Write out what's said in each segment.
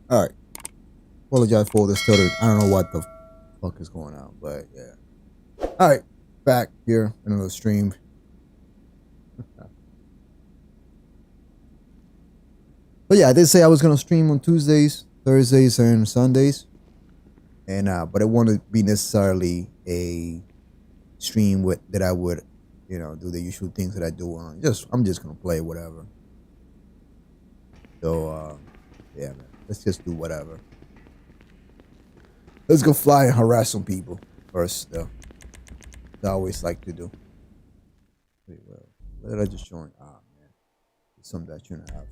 All right. Apologize for the stutter. I don't know what the fuck is going on, but yeah. All right. Back here in another stream. But yeah, I did say I was gonna stream on Tuesdays, Thursdays, and Sundays, and but it wouldn't be necessarily a stream with that I would, do the usual things that I do on. I'm just gonna play whatever. So yeah, man, let's just do whatever. Let's go fly and harass some people first, though. I always like to do. Wait, well, what did I just join? Ah, man, it's something that I shouldn't have.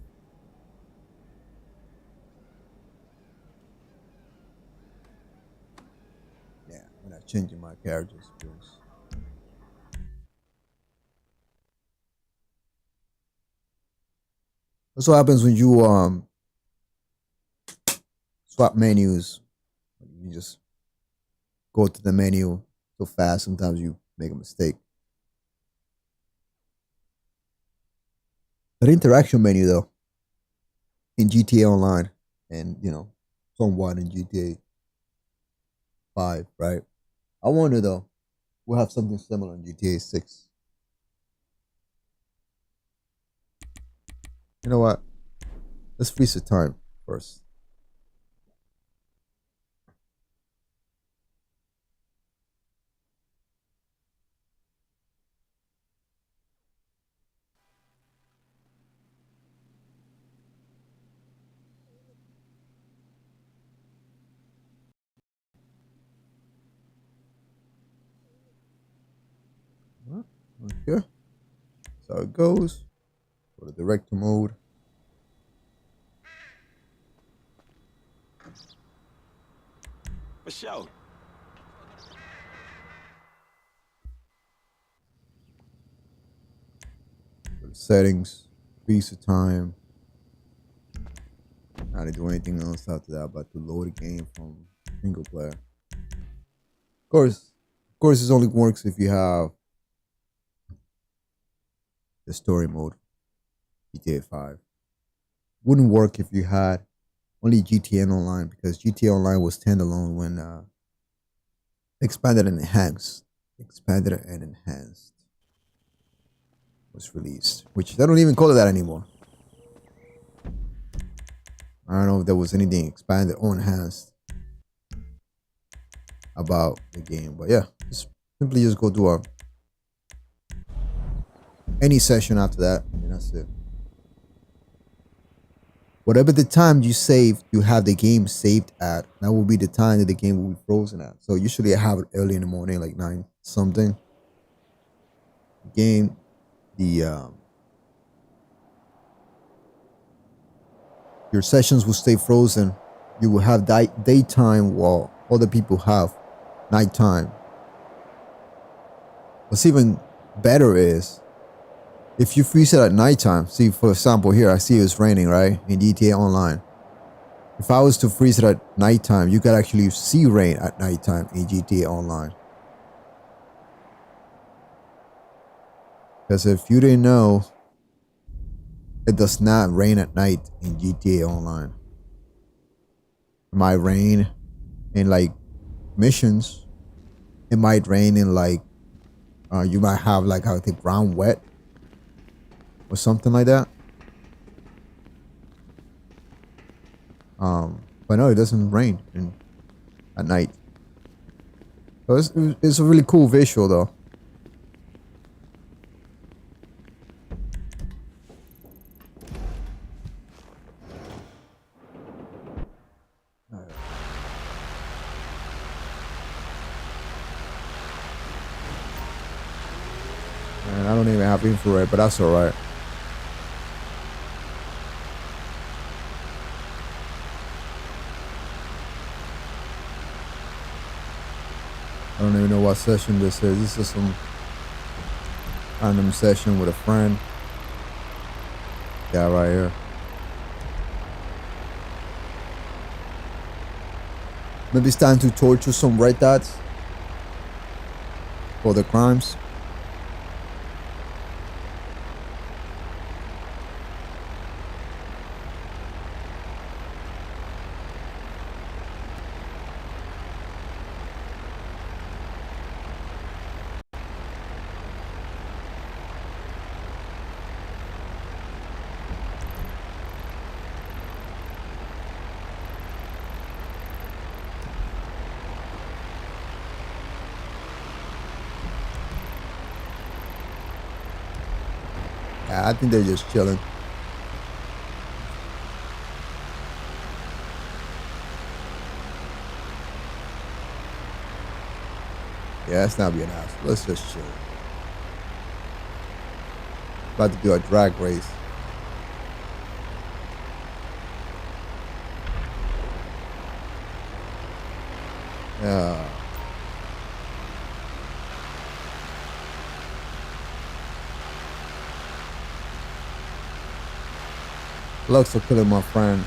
Yeah, I'm not changing my characters because that's what happens when you swap menus. You just go to the menu so fast. Sometimes you make a mistake. That interaction menu though in GTA Online and somewhat in GTA 5, right? I wonder though, we'll have something similar in GTA 6. You know what? Let's freeze the time first. Okay. So it goes. Go to director mode. For sure. Go to settings. Freeze the time. Not to do anything else after that, but to load a game from single player. Of course, this only works if you have the story mode, GTA 5. Wouldn't work if you had only GTA Online because GTA Online was standalone when expanded and enhanced was released, which they don't even call it that anymore. I don't know if there was anything expanded or enhanced about the game, but yeah, just go do any session after that, and that's it. Whatever the time you save, you have the game saved at. That will be the time that the game will be frozen at. So usually I have it early in the morning, like 9 something. Game, the your sessions will stay frozen. You will have daytime while other people have nighttime. What's even better is if you freeze it at nighttime. See, for example, here I see it's raining, right? In GTA Online. If I was to freeze it at nighttime, you could actually see rain at nighttime in GTA Online. Because if you didn't know, it does not rain at night in GTA Online. It might rain in like missions. It might rain in like you might have like how the ground wet or something like that. But no, it doesn't rain at night. So it's a really cool visual though. And I don't even have infrared, but that's alright. I don't even know what session this is. This is some random session with a friend. Yeah, right here. Maybe it's time to torture some red dots for the crimes. I think they're just chilling. Yeah, let's not be an ass. Let's just chill. About to do a drag race. Yeah. Looks for killing my friend.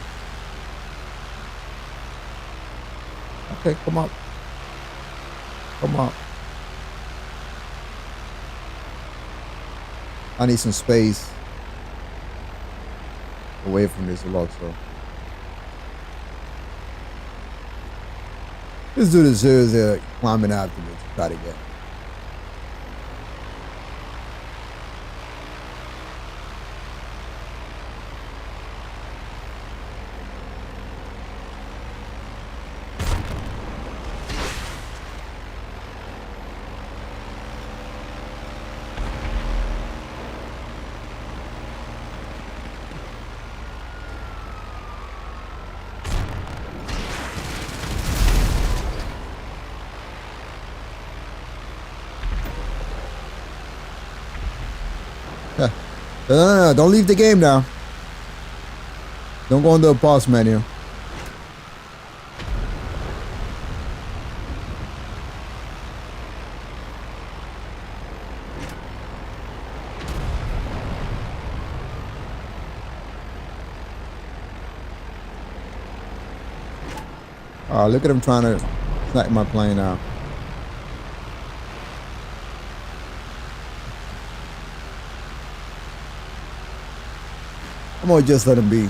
Okay, come up. Come up. I need some space away from this Luxor. This dude is seriously climbing after me to try to get. No, don't leave the game now. Don't go into the pause menu. Oh, look at him trying to snipe my plane out. I'm gonna just let him be.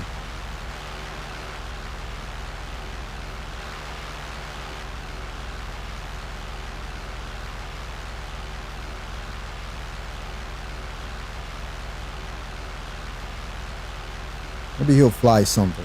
Maybe he'll fly something.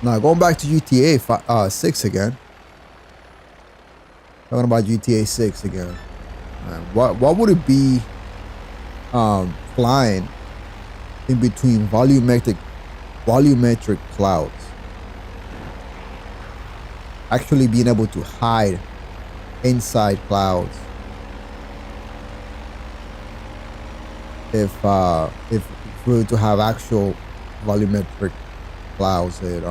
Now going back to GTA 6 again. Talking about GTA 6 again. What would it be flying in between volumetric clouds? Actually being able to hide inside clouds. If we were to have actual volumetric clouds that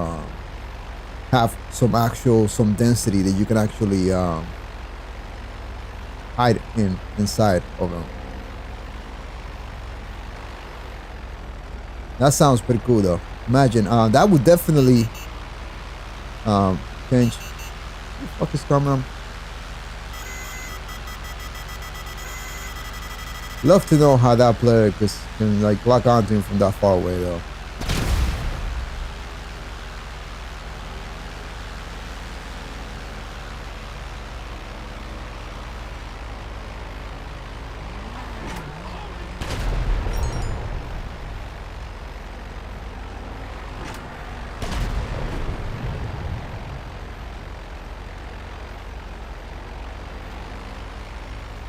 have some density that you can actually hide inside of them. That sounds pretty cool though. Imagine that would definitely change. What the fuck is coming on? Love to know how that player can like lock onto him from that far away though.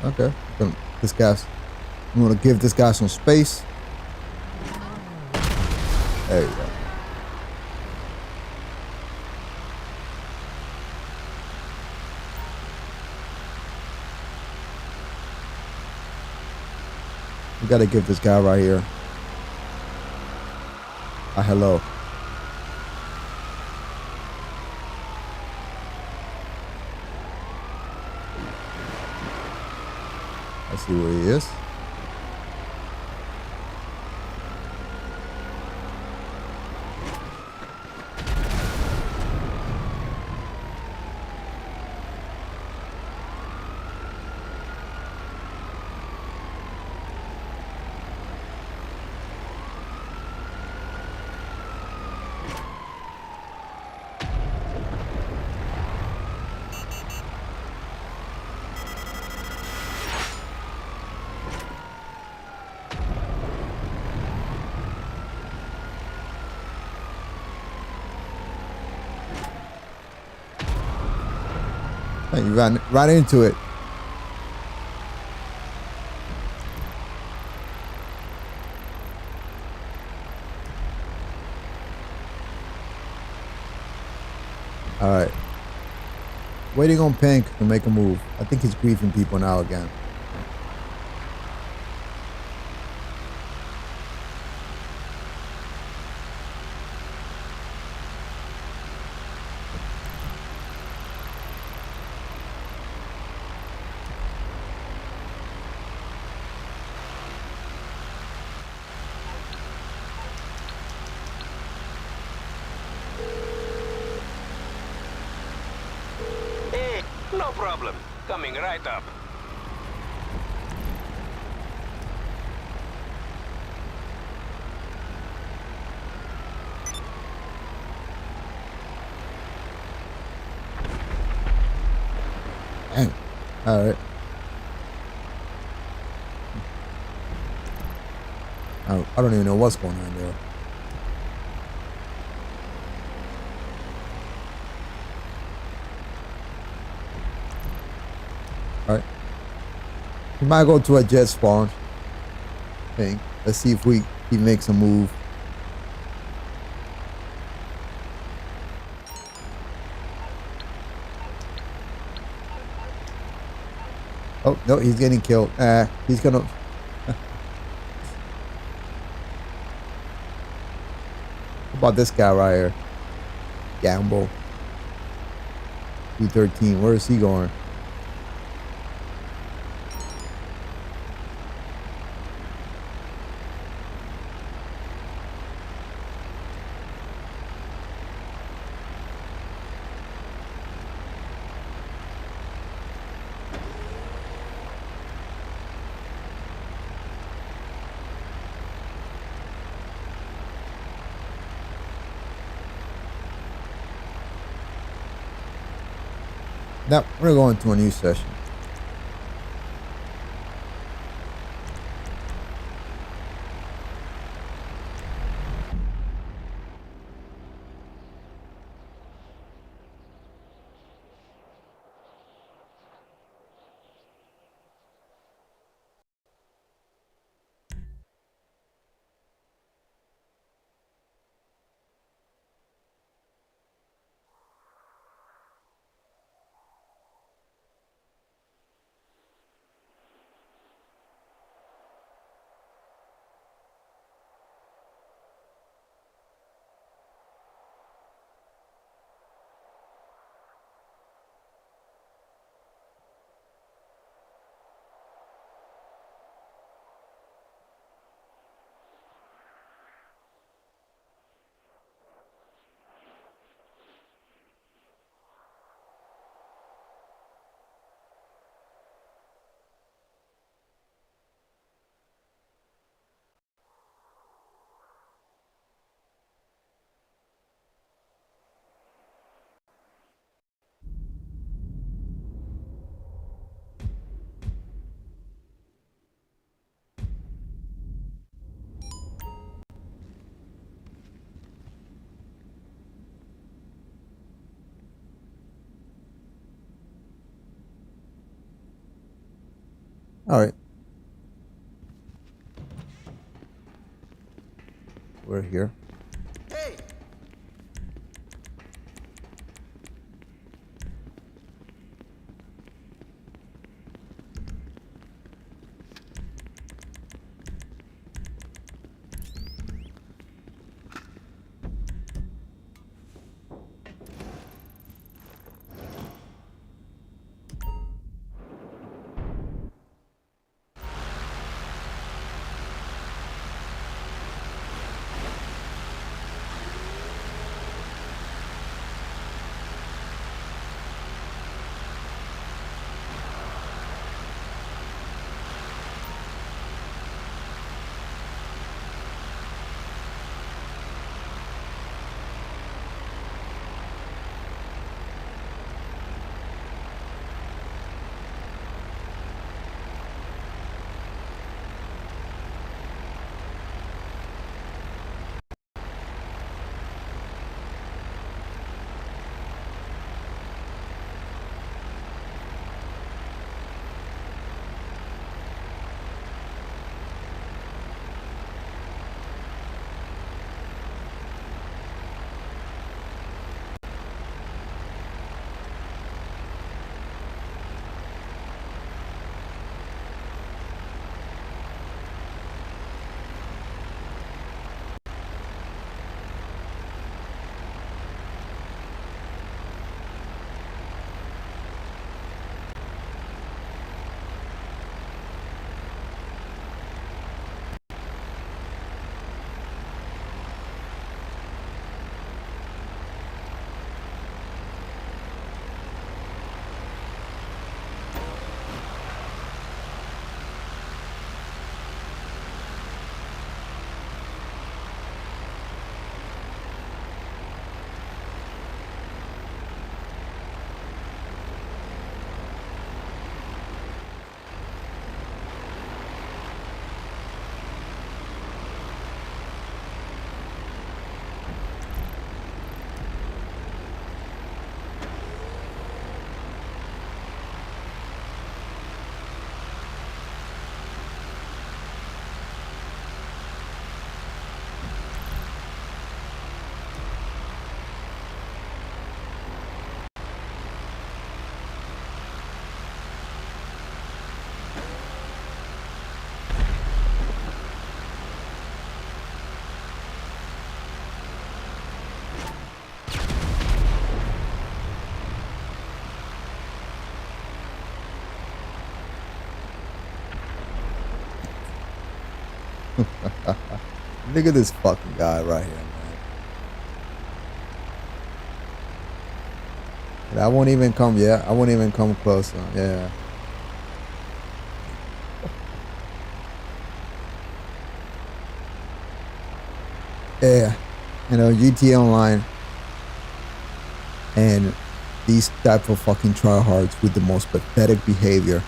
Okay, this guy's. I'm gonna give this guy some space. There you go. We gotta give this guy right here a hello. Let's see where he is. You ran right into it. All right. Waiting on Pink to make a move. I think he's griefing people now again. Hey, no problem. Coming right up. Dang. All right. I don't even know what's going on there. All right. We might go to a jet spawn. Thing. Let's see if he makes a move. Oh no, he's getting killed. He's gonna. How about this guy right here? Gamble. 213. Where is he going? Now we're going to a new session. All right. We're here. Hey! Look at this fucking guy right here, man. I won't even come. Yeah, I won't even come closer. Yeah. Yeah. You know, GTA Online and these type of fucking tryhards with the most pathetic behavior.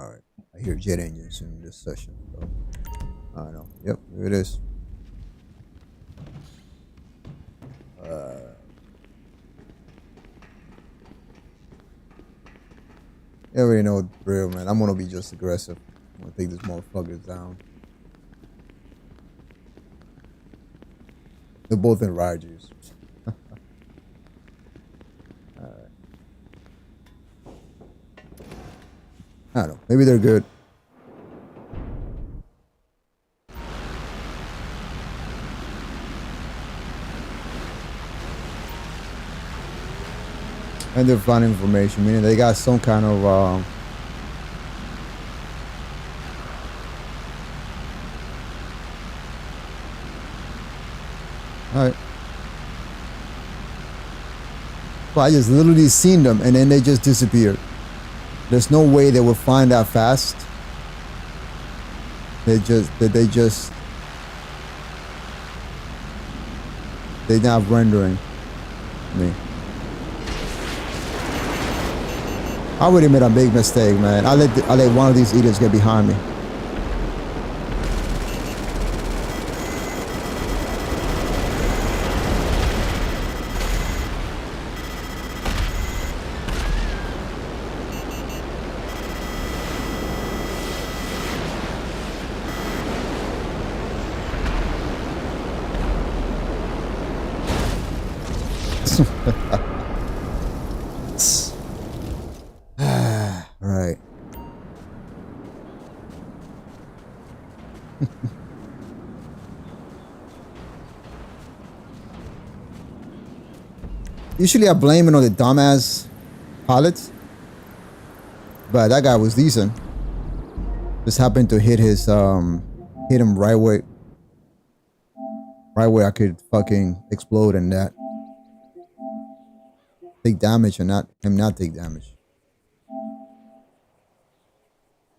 All right. I hear jet engines in this session. So I know. Yep, here it is. You already know the drill, man. I'm gonna be just aggressive. I'm gonna take this motherfuckers down. They're both in Rogers. Alright. I don't know. Maybe they're good. And they're fun information, meaning they got some kind of alright. Well, I just literally seen them and then they just disappeared. There's no way they would find that fast. They're not rendering me. I already made a big mistake, man. I let one of these idiots get behind me. Right. Usually I blame it on the dumbass pilots, but that guy was decent. Just happened to hit his hit him right where I could fucking explode and that take damage and not take damage.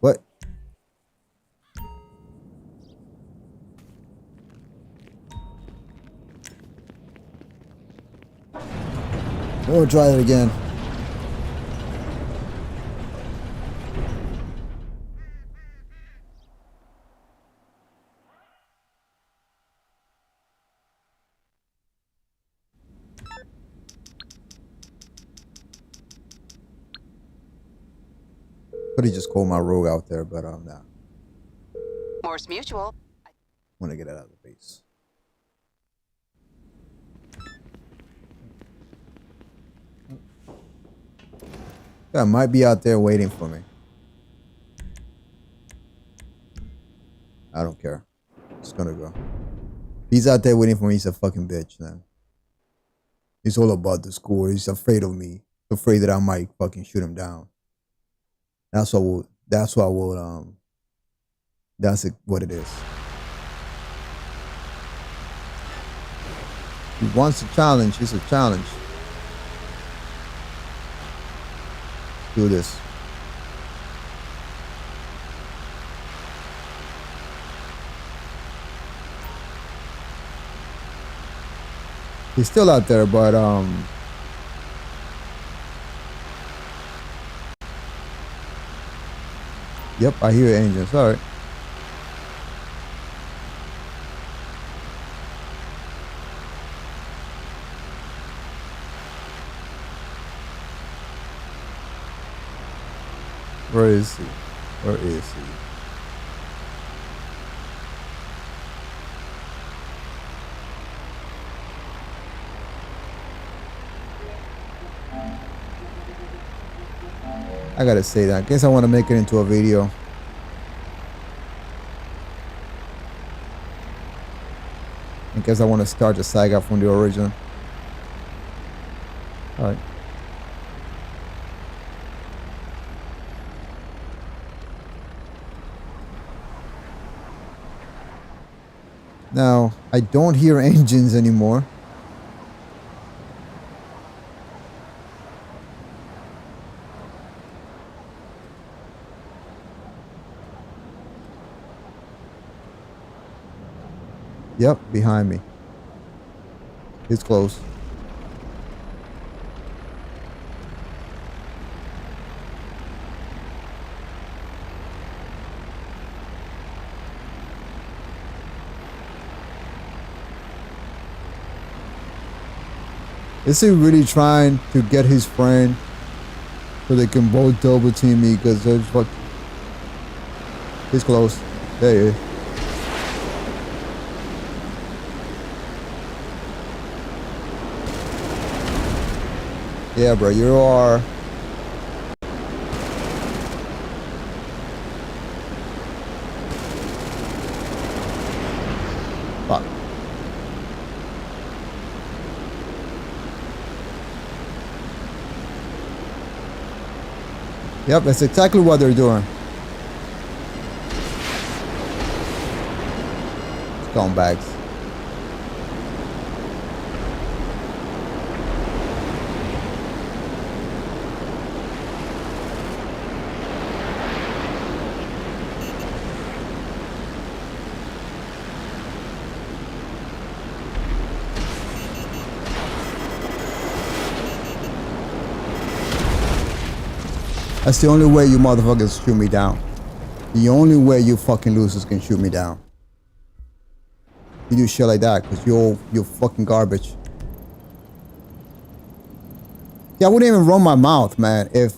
What? We'll try it again. Could have just called my rogue out there, but I'm not. Morse Mutual. Want to get it out of the base. Yeah, might be out there waiting for me. I don't care. Just gonna go. He's out there waiting for me. He's a fucking bitch, man. He's all about the score. He's afraid of me. Afraid that I might fucking shoot him down. That's what what it is. He wants a challenge. It's a challenge. Do this. He's still out there, but yep, I hear engines. All right. Where is he? Where is he? I gotta say that. I guess I want to make it into a video. I guess I want to start the saga from the origin. Alright. Now, I don't hear engines anymore. Yep, behind me. It's close. Is he really trying to get his friend so they can both double team me? Because there's fuck. He's close. There he is. Yeah, bro, you are. Fuck. Yep, that's exactly what they're doing. Scumbags. That's the only way you motherfuckers shoot me down. The only way you fucking losers can shoot me down. You do shit like that because you're fucking garbage. Yeah, I wouldn't even run my mouth, man, if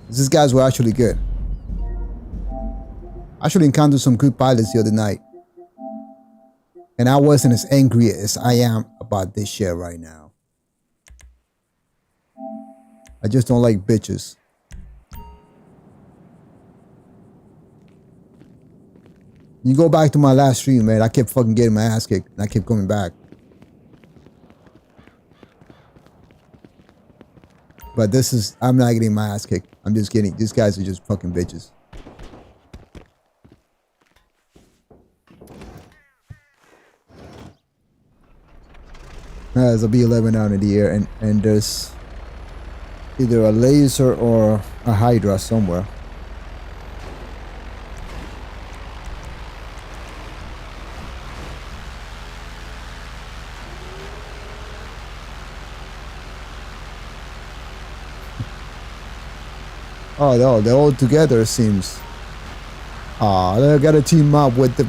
these guys were actually good. I actually encountered some good pilots the other night. And I wasn't as angry as I am about this shit right now. I just don't like bitches. You go back to my last stream, man. I kept fucking getting my ass kicked, and I kept coming back. But this is, I'm not getting my ass kicked. I'm just kidding. These guys are just fucking bitches. There's a B-11 down in the air, and there's either a laser or a Hydra somewhere. Oh, they're all together, it seems. Ah, they gotta team up with the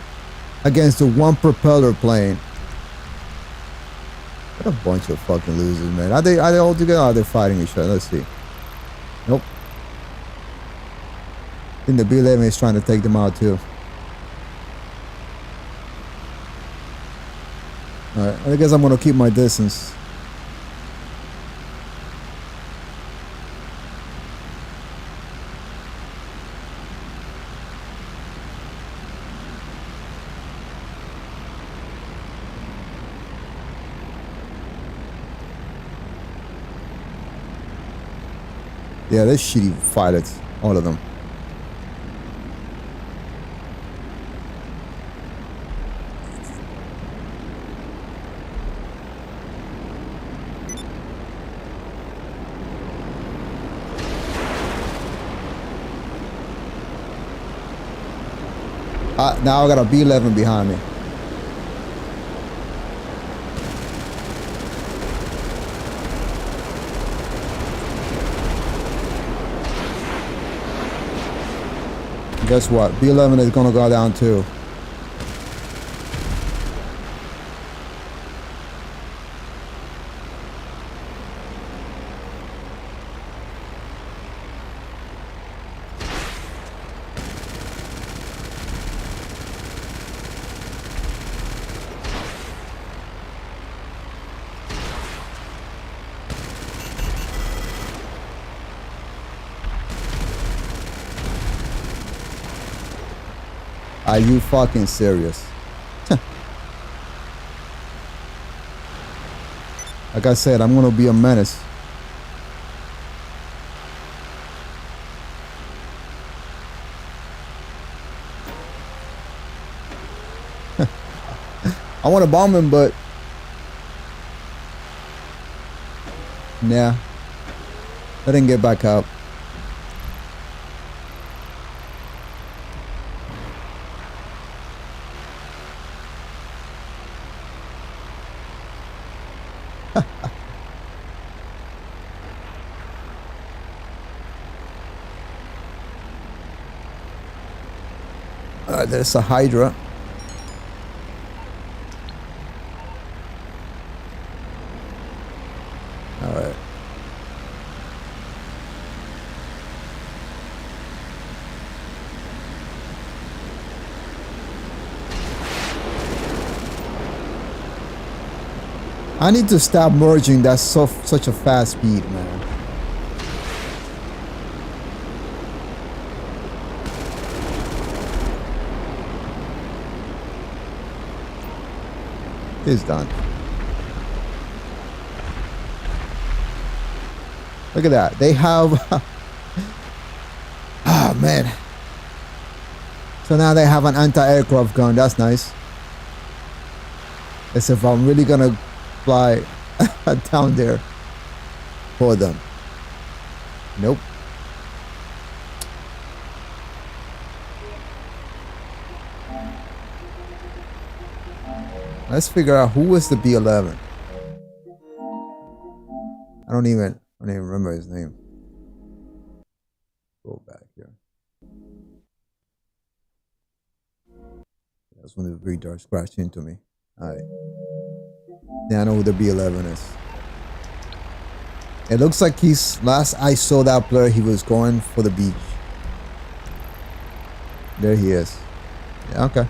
against the one propeller plane. What a bunch of fucking losers, man. Are they all together? Or are they fighting each other? Let's see. Nope. I think the B-11 is trying to take them out too. Alright, I guess I'm gonna keep my distance. Yeah, they're shitty pilots, all of them. Now I got a B-11 behind me. Guess what? B-11 is gonna go down too. Are you fucking serious? Like I said, I'm gonna be a menace. I want to bomb him, but nah, I didn't get back up. There's a Hydra. All right. I need to stop merging. That's such a fast speed, man. It's done. Look at that. They have ah, man. So now they have an anti-aircraft gun. That's nice. As if I'm really gonna fly down there for them. Nope. Let's figure out who was the B-11. I don't even remember his name. Go back here. That's when the radar scratched into me. Alright. Now I know who the B-11 is. It looks like last I saw that player, he was going for the beach. There he is. Yeah, okay.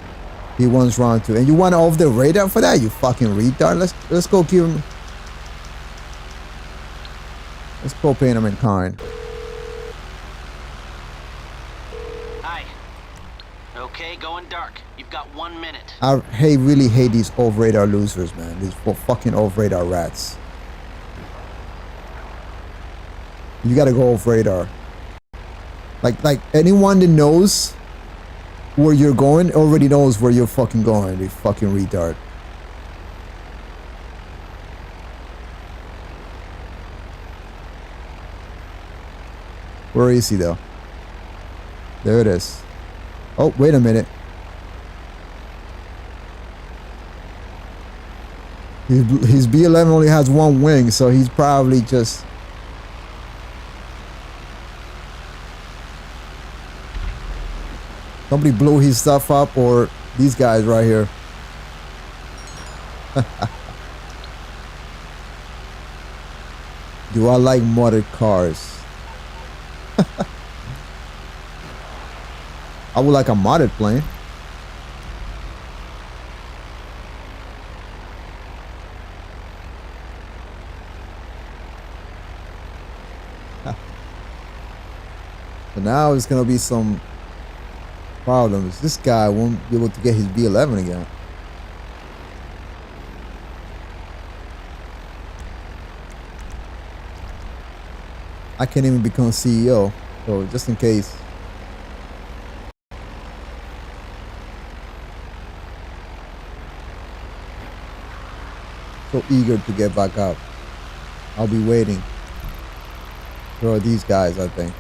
He wants round 2. And you want off the radar for that, you fucking retard? Let's go give him. Let's go pay him in kind. Hi. Okay, going dark. You've got 1 minute. I really hate these off radar losers, man. These fucking off radar rats. You gotta go off radar. Like anyone that knows where you're going already knows where you're fucking going, you fucking retard. Where is he though? There it is. Oh, wait a minute. His B-11 only has 1 wing, so he's probably just Somebody blew his stuff up, or these guys right here. Do I like modded cars? I would like a modded plane. But now it's gonna be some problems. This guy won't be able to get his B11 again. I can't even become CEO, so just in case. So eager to get back up. I'll be waiting for these guys, I think.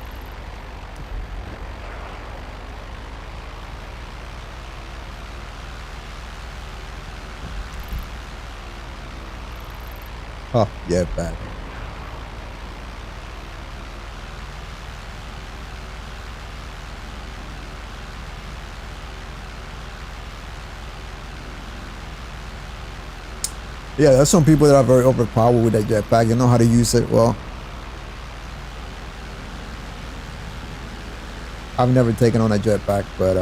Oh, yeah, bad. Yeah, there's some people that are very overpowered with that jetpack. They know how to use it well. I've never taken on a jetpack, but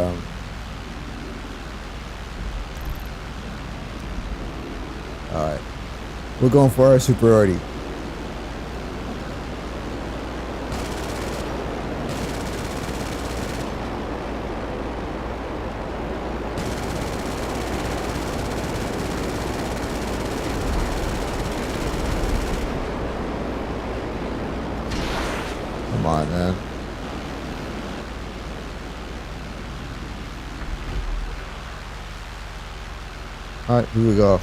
alright. We're going for our superiority. Come on, man. Alright, here we go.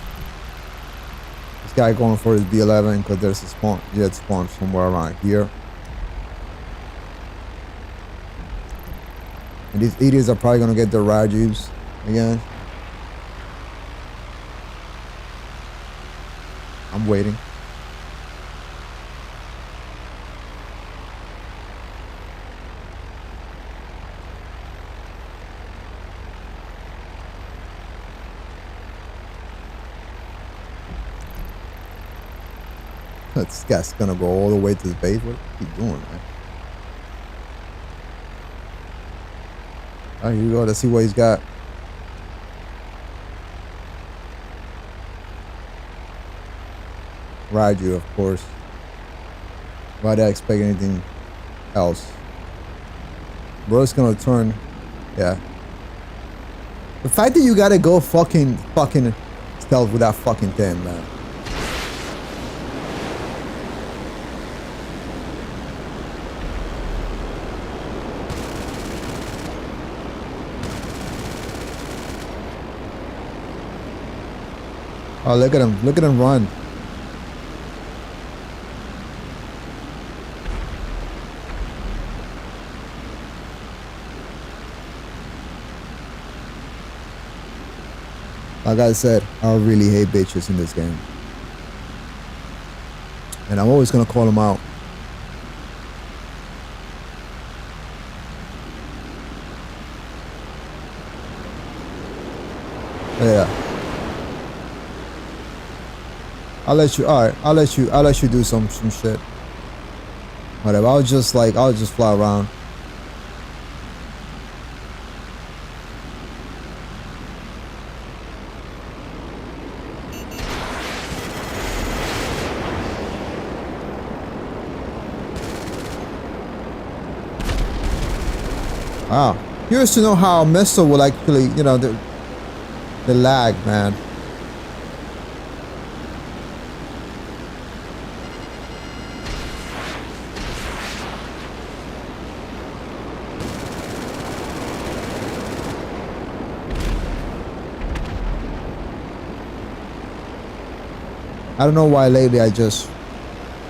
This guy going for his B11 because there's a jet spawn somewhere around here. And these idiots are probably gonna get their Rajus again. I'm waiting. This guy's gonna go all the way to the base. What is he doing, man? Alright, here we go. Let's see what he's got. Raju, of course. Why did I expect anything else? Bro's gonna turn. Yeah. The fact that you gotta go fucking stealth with that fucking thing, man. Oh, look at him. Look at him run. Like I said, I really hate bitches in this game. And I'm always going to call them out. Yeah. I'll let you, alright, I'll let you do some shit. Whatever, I'll just fly around. Wow. Curious to know how a missile will actually, you know, the lag, man. I don't know why lately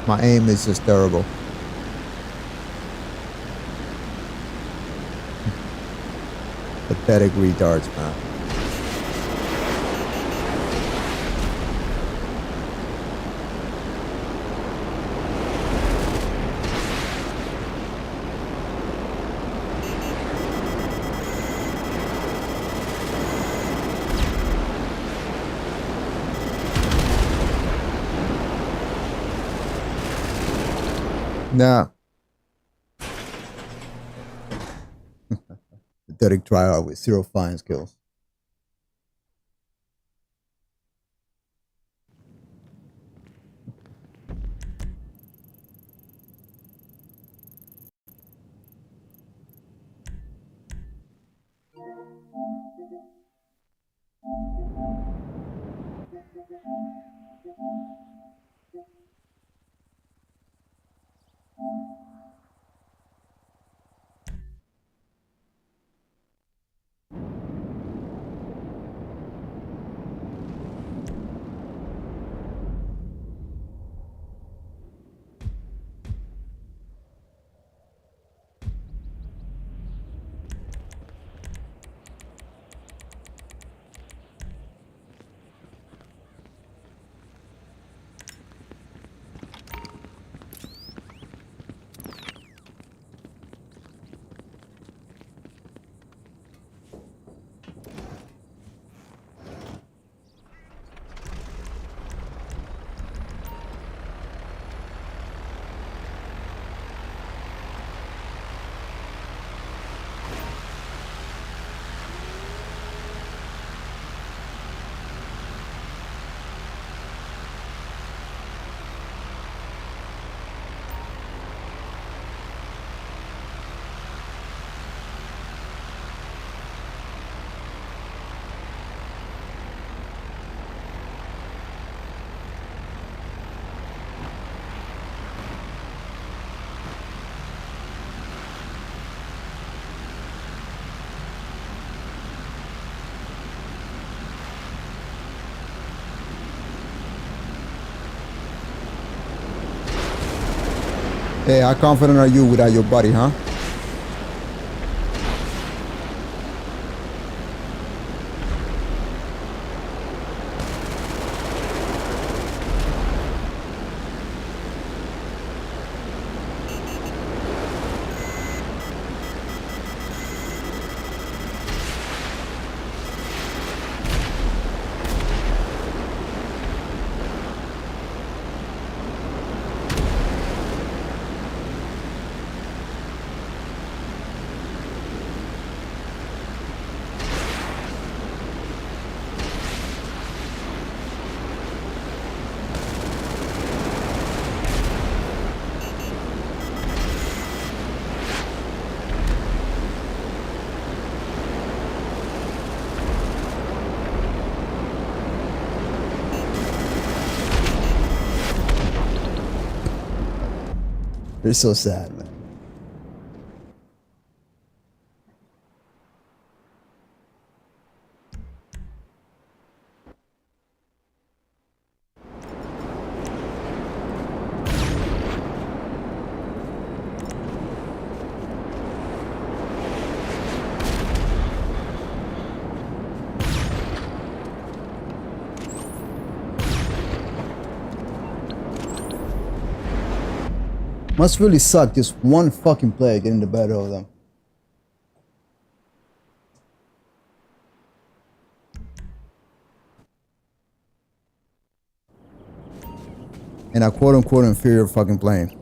my aim is just terrible. Pathetic retards, man. Now, pathetic tryout with 0 flying skills. Hey, how confident are you without your buddy, huh? They're so sad, man. Must really suck just one fucking player getting the better of them. In a quote unquote inferior fucking plane.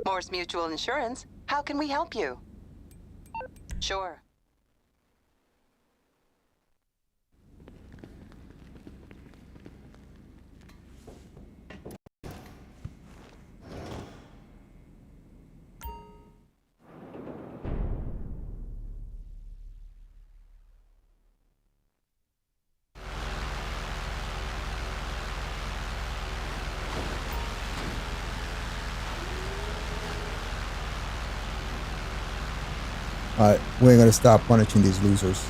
Morse Mutual Insurance. How can we help you? Sure. Alright, we're gonna stop punishing these losers.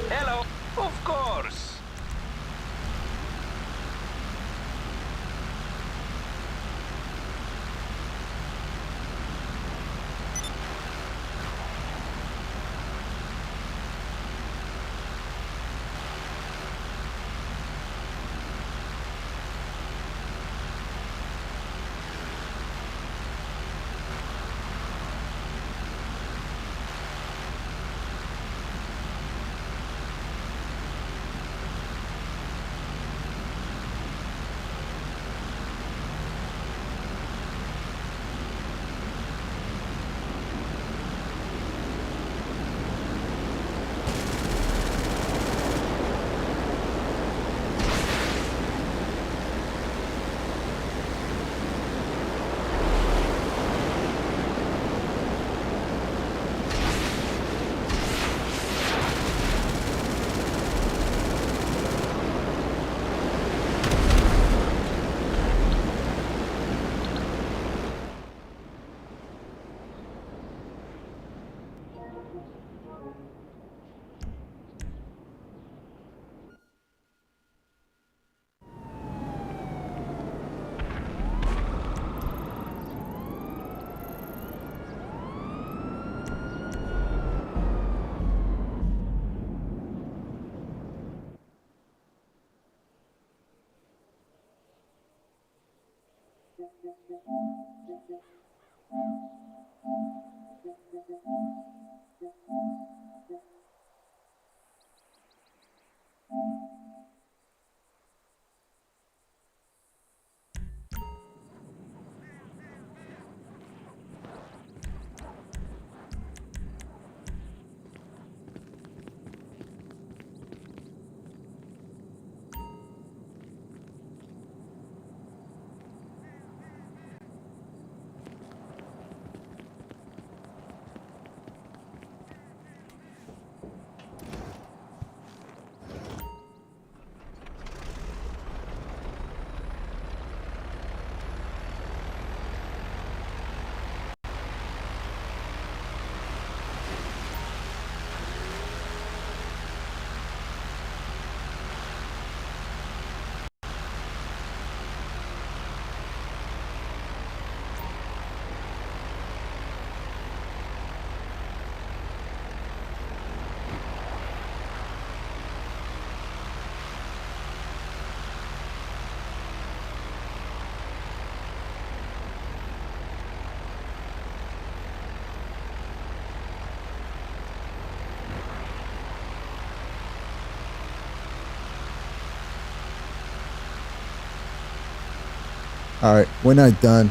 Hello. Of course. Alright, we're not done.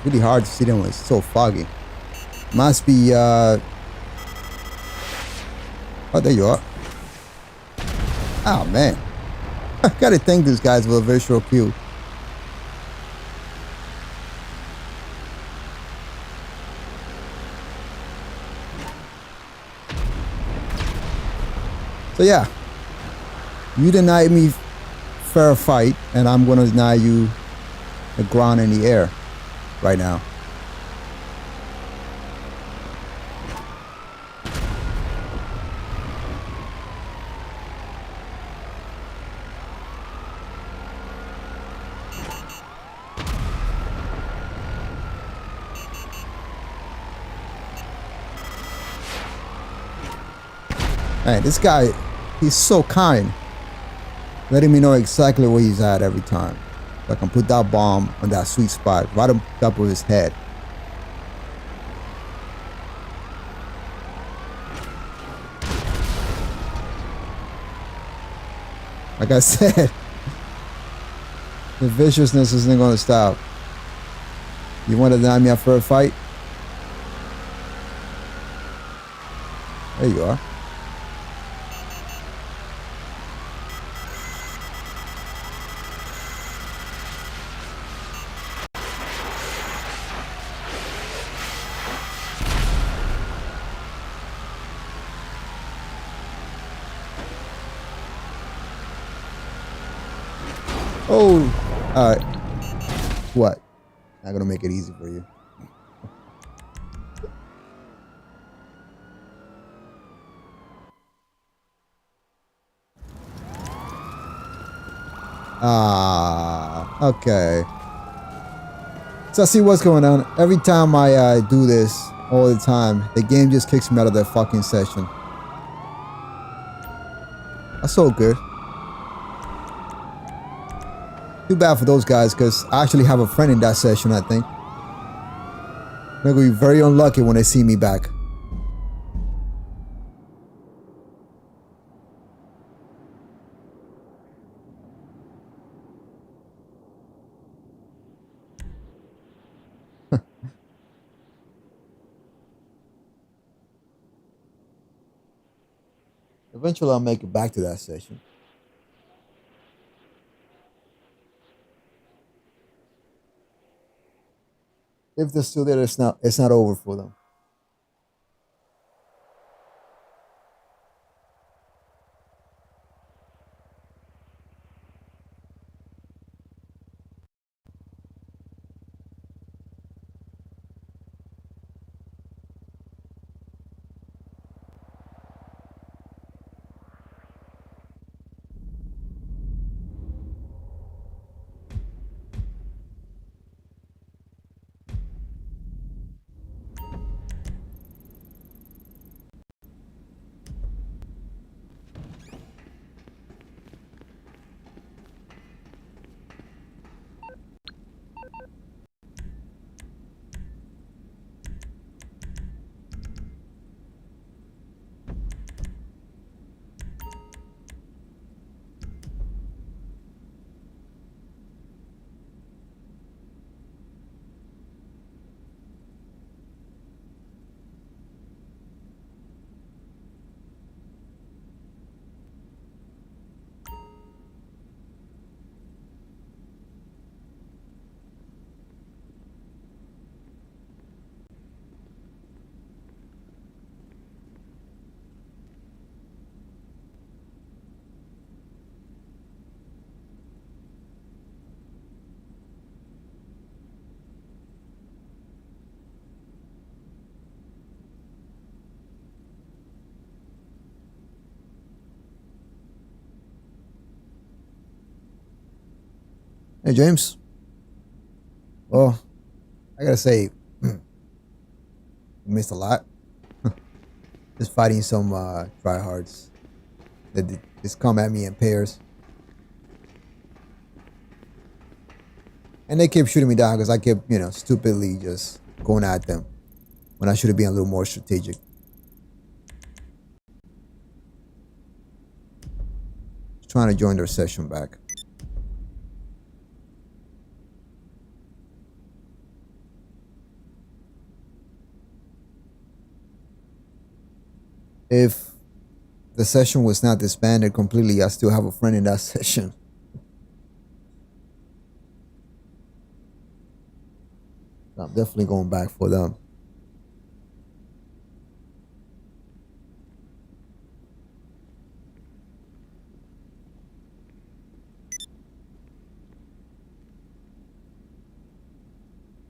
Really hard to see them when it's so foggy. Must be oh, there you are. Oh man. I gotta thank these guys for a visual cue. So yeah. You denied me fair fight, and I'm gonna deny you the ground and the air right now. Man, this guy, he's so kind. Letting me know exactly where he's at every time. So I can put that bomb on that sweet spot, right on top of his head. Like I said, the viciousness isn't going to stop. You want to deny me for a fight? There you are. Oh, all right. What? Not gonna make it easy for you. Okay. So I see what's going on. Every time I do this, all the time, the game just kicks me out of their fucking session. That's so good. Too bad for those guys, because I actually have a friend in that session, I think. They're going to be very unlucky when they see me back. Eventually, I'll make it back to that session. If they're still there, it's not over for them. Hey, James. Well, I gotta say, you missed a lot. Just fighting some tryhards that just come at me in pairs. And they kept shooting me down because I kept, stupidly just going at them when I should have been a little more strategic. Trying to join their session back. If the session was not disbanded completely, I still have a friend in that session. I'm definitely going back for them.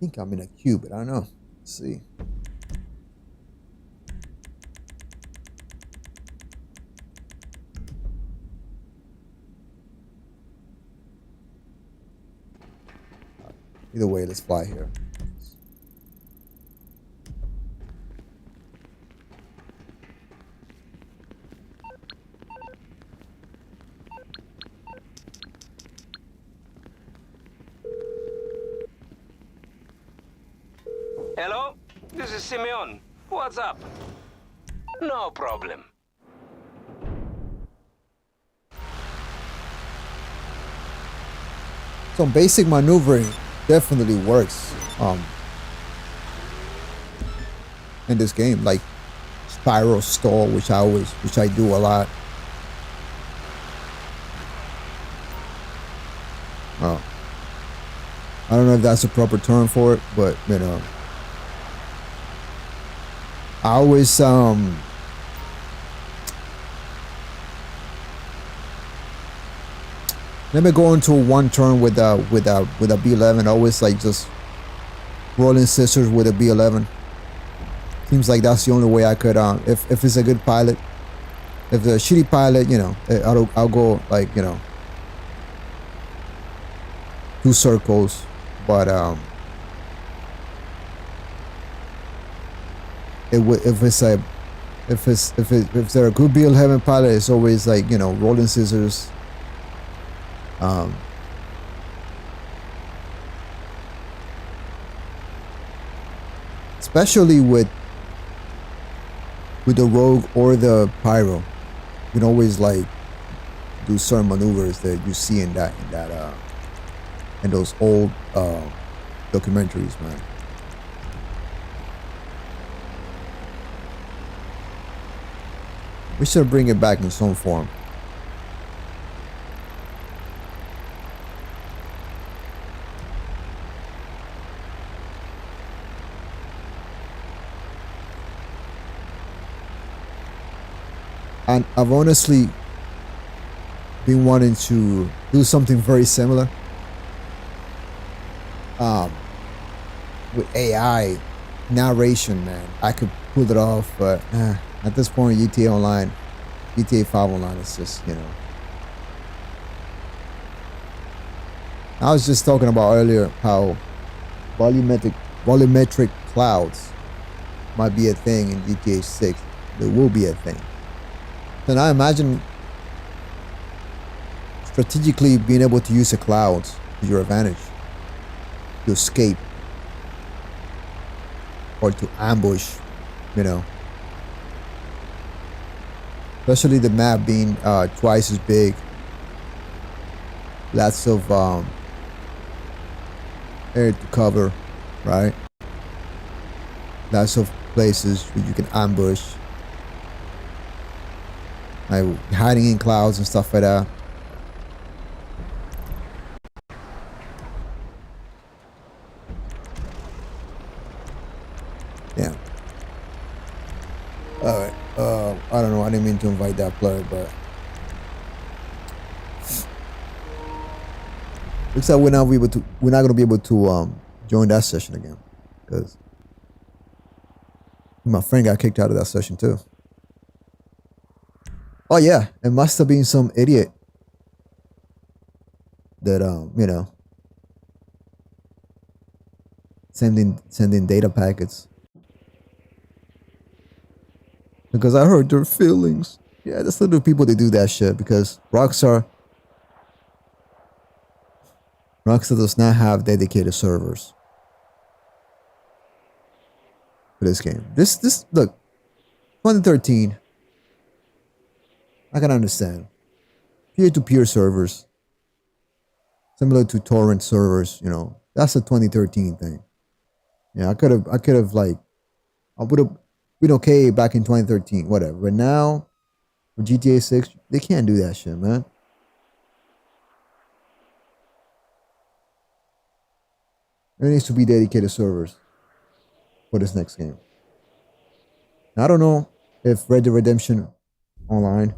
think I'm in a queue, but I don't know. Let's see. Either way, let's fly here. Hello? This is Simeon. What's up? No problem. Some basic maneuvering definitely works in this game, like spiral stall, which I do a lot. Oh, I don't know if that's a proper term for it, but you know, I always let me go into one turn with a B11. Always like just rolling scissors with a B11. Seems like that's the only way I could if it's a good pilot. If the shitty pilot, you know, I'll go like, you know, 2 circles, but if they're a good B11 pilot, it's always like, you know, rolling scissors. Especially with the rogue or the pyro, you can always like do certain maneuvers that you see in those old documentaries, man. We should bring it back in some form. And I've honestly been wanting to do something very similar with AI narration, man. I could pull it off, but at this point, GTA 5 Online is just, you know. I was just talking about earlier how volumetric clouds might be a thing in GTA 6. There will be a thing. Then I imagine strategically being able to use the clouds to your advantage, to escape or to ambush, you know. Especially the map being twice as big, lots of area to cover, right? Lots of places where you can ambush. Like hiding in clouds and stuff like that. Yeah. Alright. I don't know. I didn't mean to invite that player, but looks like we're not gonna be able to join that session again. Because my friend got kicked out of that session too. Oh yeah, it must have been some idiot that you know, sending data packets. Because I hurt their feelings. Yeah, there's little people that do that shit because Rockstar does not have dedicated servers for this game. This look, 2013. I can understand peer-to-peer servers, similar to torrent servers. You know, that's a 2013 thing. Yeah, I could have like, I would have been okay back in 2013, whatever. But now, for GTA 6, they can't do that shit, man. There needs to be dedicated servers for this next game. Now, I don't know if Red Dead Redemption Online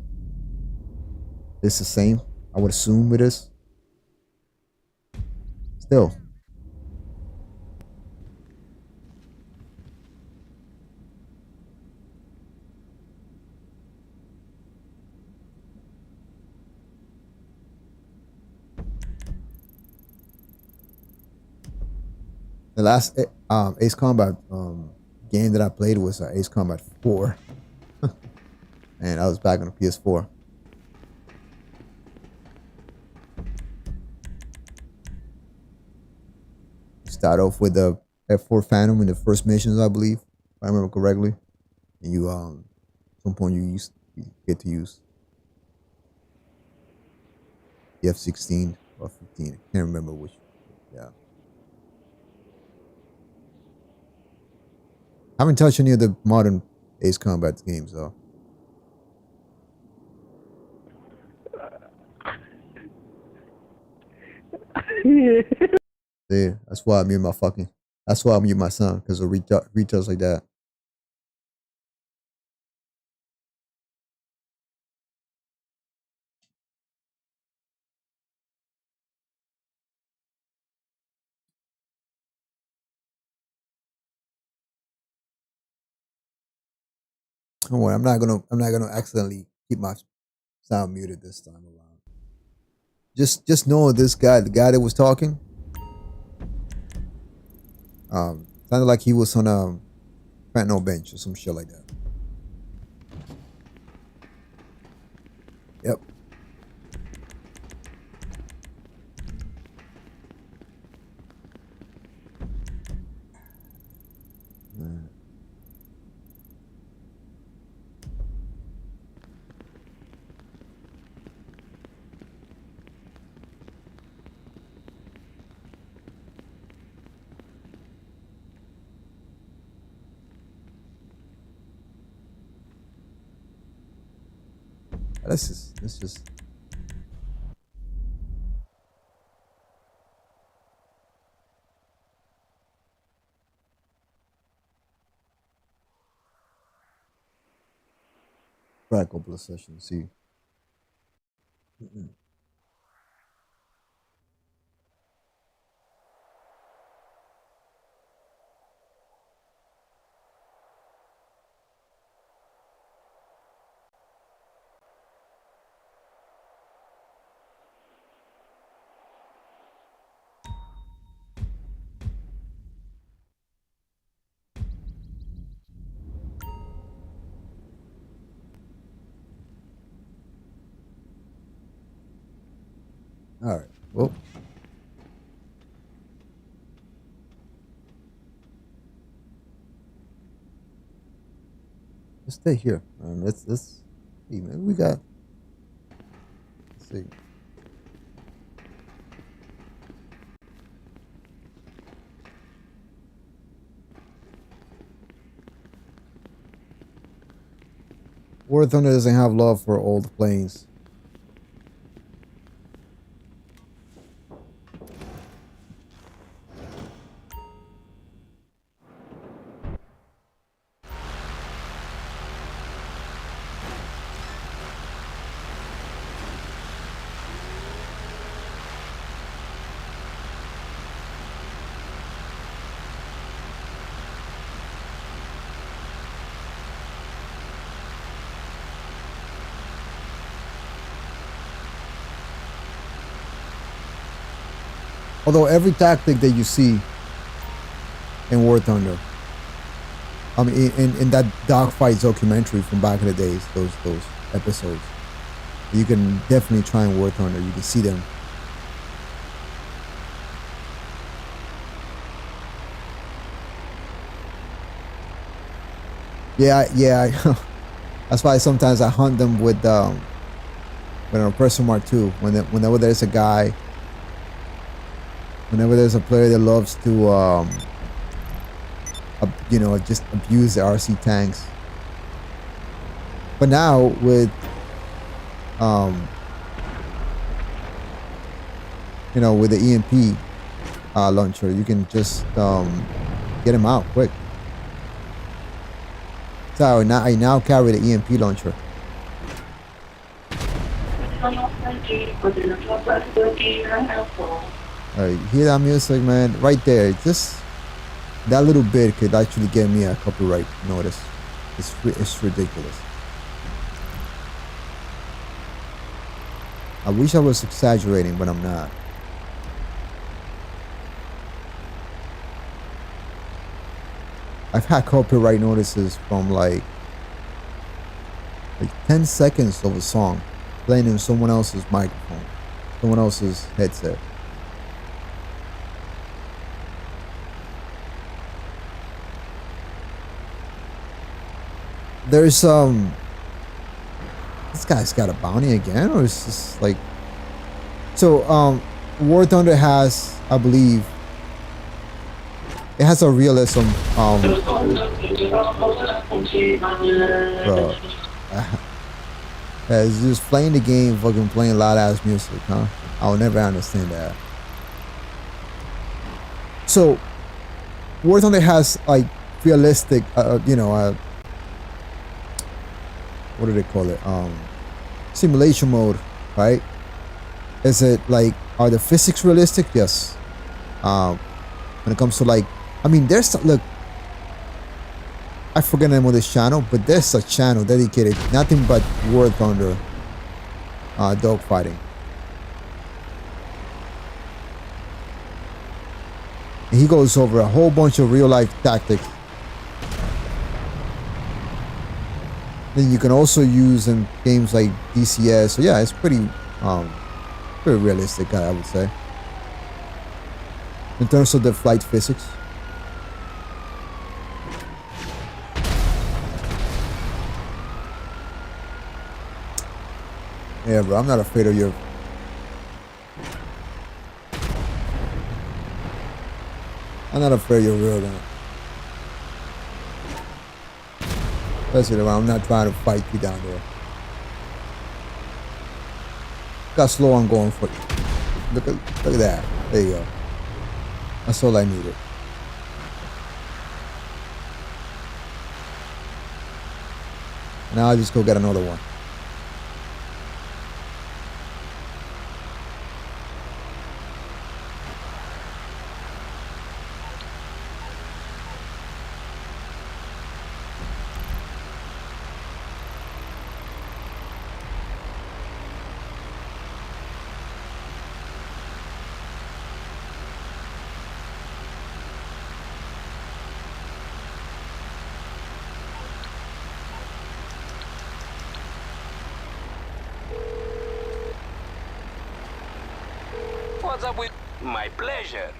is the same. I would assume it is. Still, The last Ace Combat game that I played was Ace Combat 4, and I was back on the PS4. Start off with the F4 Phantom in the first missions, I believe, if I remember correctly. And you at some point you get to use the F-16 or 15. I can't remember which. Yeah. I haven't touched any of the modern Ace Combat games though. See, that's why I mute my fucking. That's why I mute my son, because of retards like that. Don't worry, I'm not gonna accidentally keep my sound muted this time around. Just know this guy, the guy that was talking, sounded like he was on a fentanyl bench or some shit like that. Yep. This is try a couple of sessions, see. All right. Well, let's stay here. Let's see, man. We got. Let's see. War Thunder doesn't have love for old planes. Although every tactic that you see in War Thunder, I mean, in that dogfight documentary from back in the days, those episodes, you can definitely try in War Thunder. You can see them. Yeah. That's why sometimes I hunt them with a Person Mark II. Whenever there's a guy. Whenever there's a player that loves to, just abuse the RC tanks. But now with, with the EMP launcher, you can just get him out quick. So I now carry the EMP launcher. You hear that music, man? Right there. Just that little bit could actually get me a copyright notice. It's ridiculous. I wish I was exaggerating, but I'm not. I've had copyright notices from like 10 seconds of a song playing in someone else's microphone, someone else's headset. There's this guy's got a bounty again, or is this like so War Thunder has, I believe, it has a realism bro. It's just playing the game, fucking playing loud ass music, huh? I'll never understand that. So War Thunder has like realistic you know, what do they call it? Simulation mode, right? Is it like, are the physics realistic? Yes. When it comes to like, I mean, there's, look, I forget the name of this channel, but there's a channel dedicated nothing but War Thunder dogfighting. And he goes over a whole bunch of real life tactics. Then you can also use in games like DCS. So yeah, it's pretty realistic, I would say, in terms of the flight physics. Yeah, bro, I'm not afraid of your... I'm not afraid of your real gun. Especially when I'm not trying to fight you down there. Look how slow I'm going for you. Look at that. There you go. That's all I needed. Now I'll just go get another one. What's up with... My pleasure.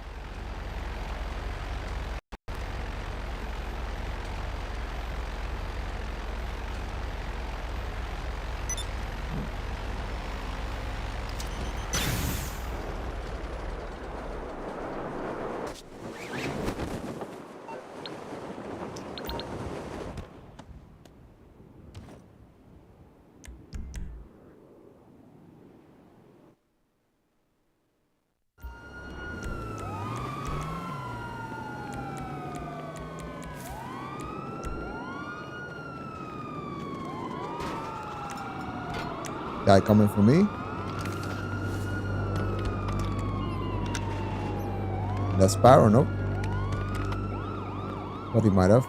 Guy coming for me. That's Sparrow, nope. But he might have.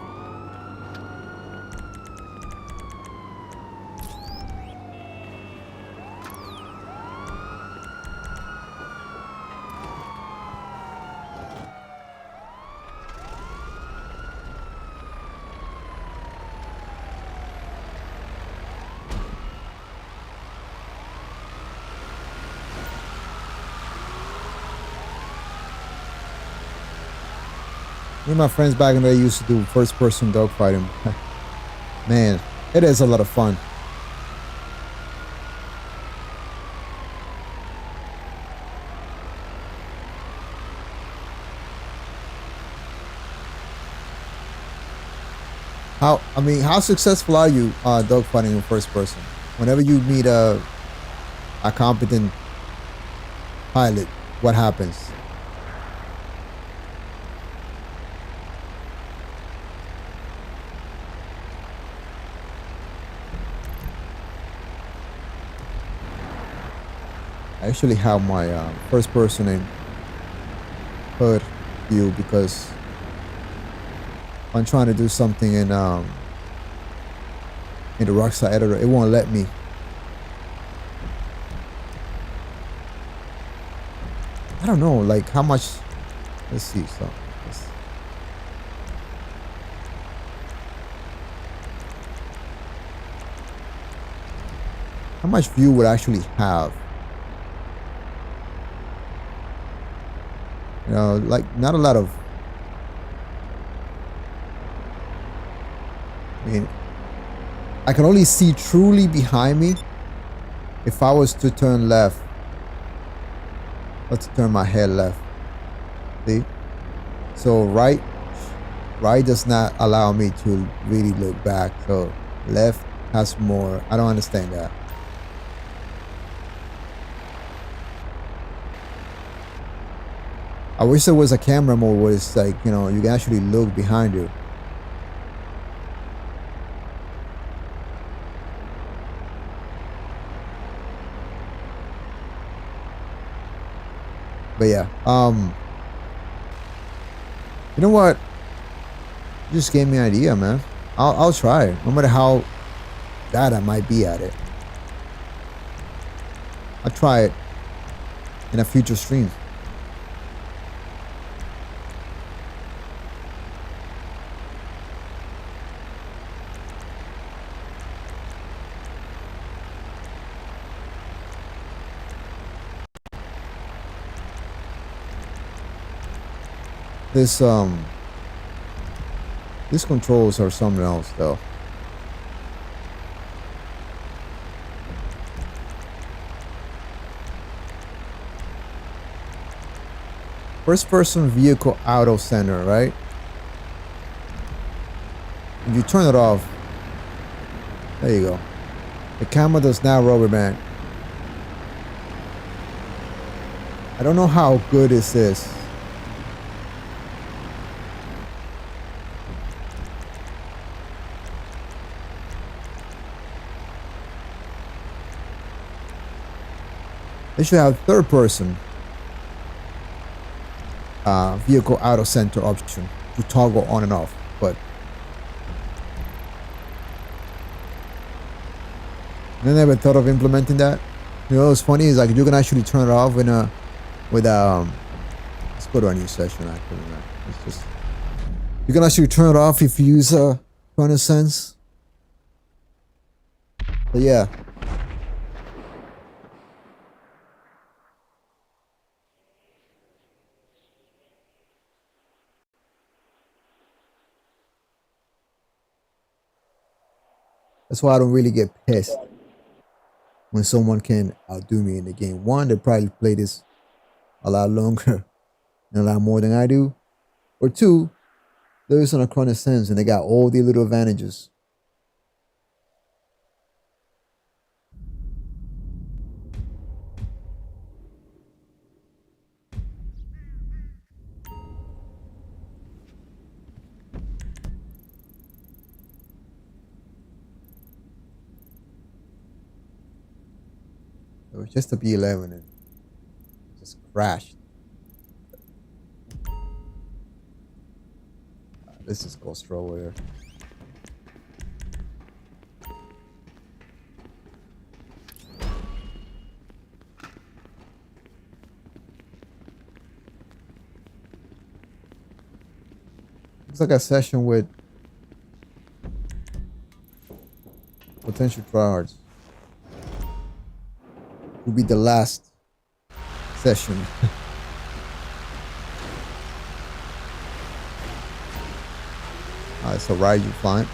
Me and my friends back in the day used to do first-person dogfighting. Man, it is a lot of fun. How successful are you dogfighting in first person? Whenever you meet a competent pilot, what happens? I actually have my first person in HUD view because I'm trying to do something in the Rockstar editor. It won't let me. I don't know, like how much. Let's see. So how much view would I actually have? You know, like not a lot of. I mean, I can only see truly behind me if I was to turn left. Let's turn my head left. See? So right does not allow me to really look back. So left has more. I don't understand that. I wish there was a camera mode where it's like, you know, you can actually look behind you. But yeah, you know what? You just gave me an idea, man. I'll try it, no matter how bad I might be at it. I'll try it in a future stream. These controls are something else though. First person vehicle auto center, right? If you turn it off, there you go. The camera does not rubber band. I don't know how good this is. They should have third person vehicle auto center option to toggle on and off, but I never thought of implementing that. You know what's funny is like you can actually turn it off with let's go to a new session actually, man. It's just you can actually turn it off if you use Corner Sense. But yeah. That's why I don't really get pissed when someone can outdo me in the game. One, they probably play this a lot longer and a lot more than I do. Or two, they're using a Corner Sense and they got all the little advantages. It was just a B11 and just crashed. Let's just go stroll here. Looks like a session with potential tryhards. Will be the last session. Alright, so ride you flying.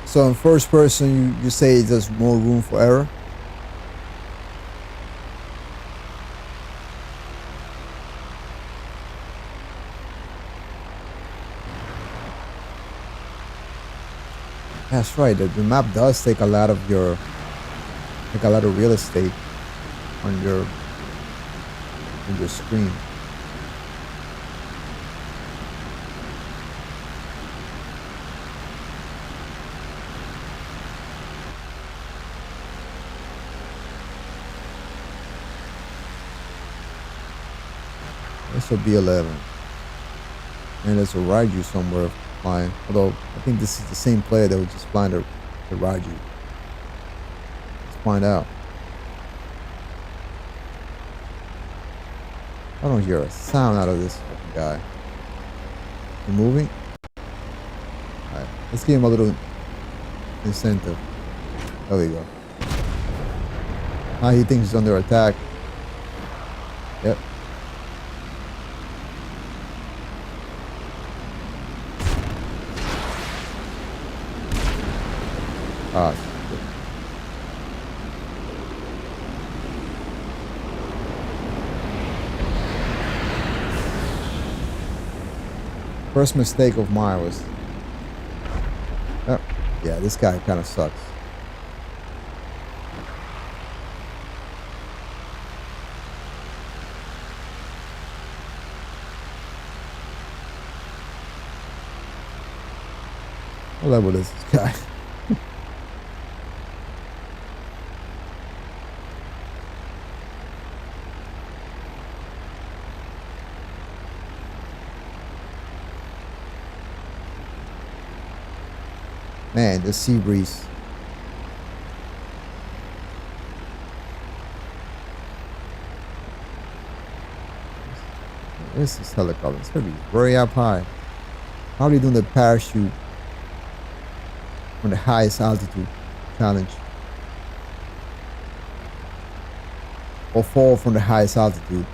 So in first person, you say there's more room for error? That's right. The map does take a lot of real estate on your screen. This will be 11. And there's a Raiju somewhere flying. Although, I think this is the same player that was just flying the Raiju. Let's find out. I don't hear a sound out of this fucking guy. You moving? Alright, let's give him a little incentive. There we go. Now he thinks he's under attack. Yep. Ah, shit. First mistake of mine was... Oh, yeah, this guy kind of sucks. What level is this guy? Man, the sea breeze. This is helicopter. It's gonna be very up high. How are you doing the parachute on the highest altitude challenge? Or fall from the highest altitude?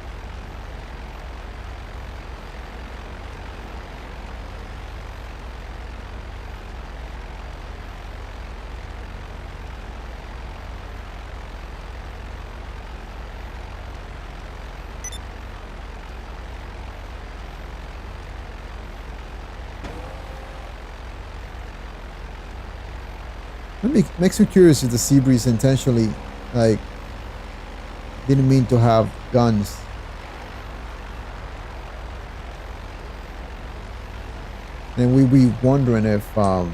Makes me curious if the sea breeze intentionally, like, didn't mean to have guns. And we be wondering if, you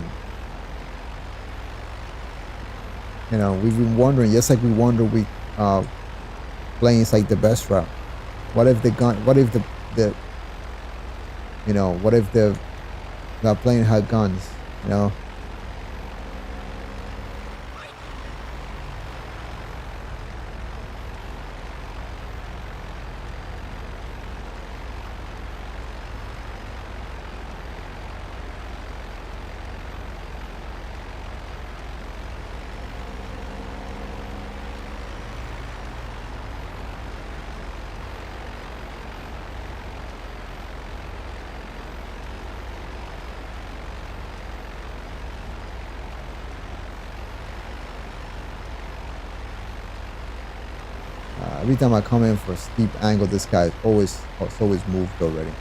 know, we've been wondering, just like we wonder planes like the best route. What if the gun? What if the you know? What if that plane had guns? You know. Every time I come in for a steep angle, this guy is always moved already.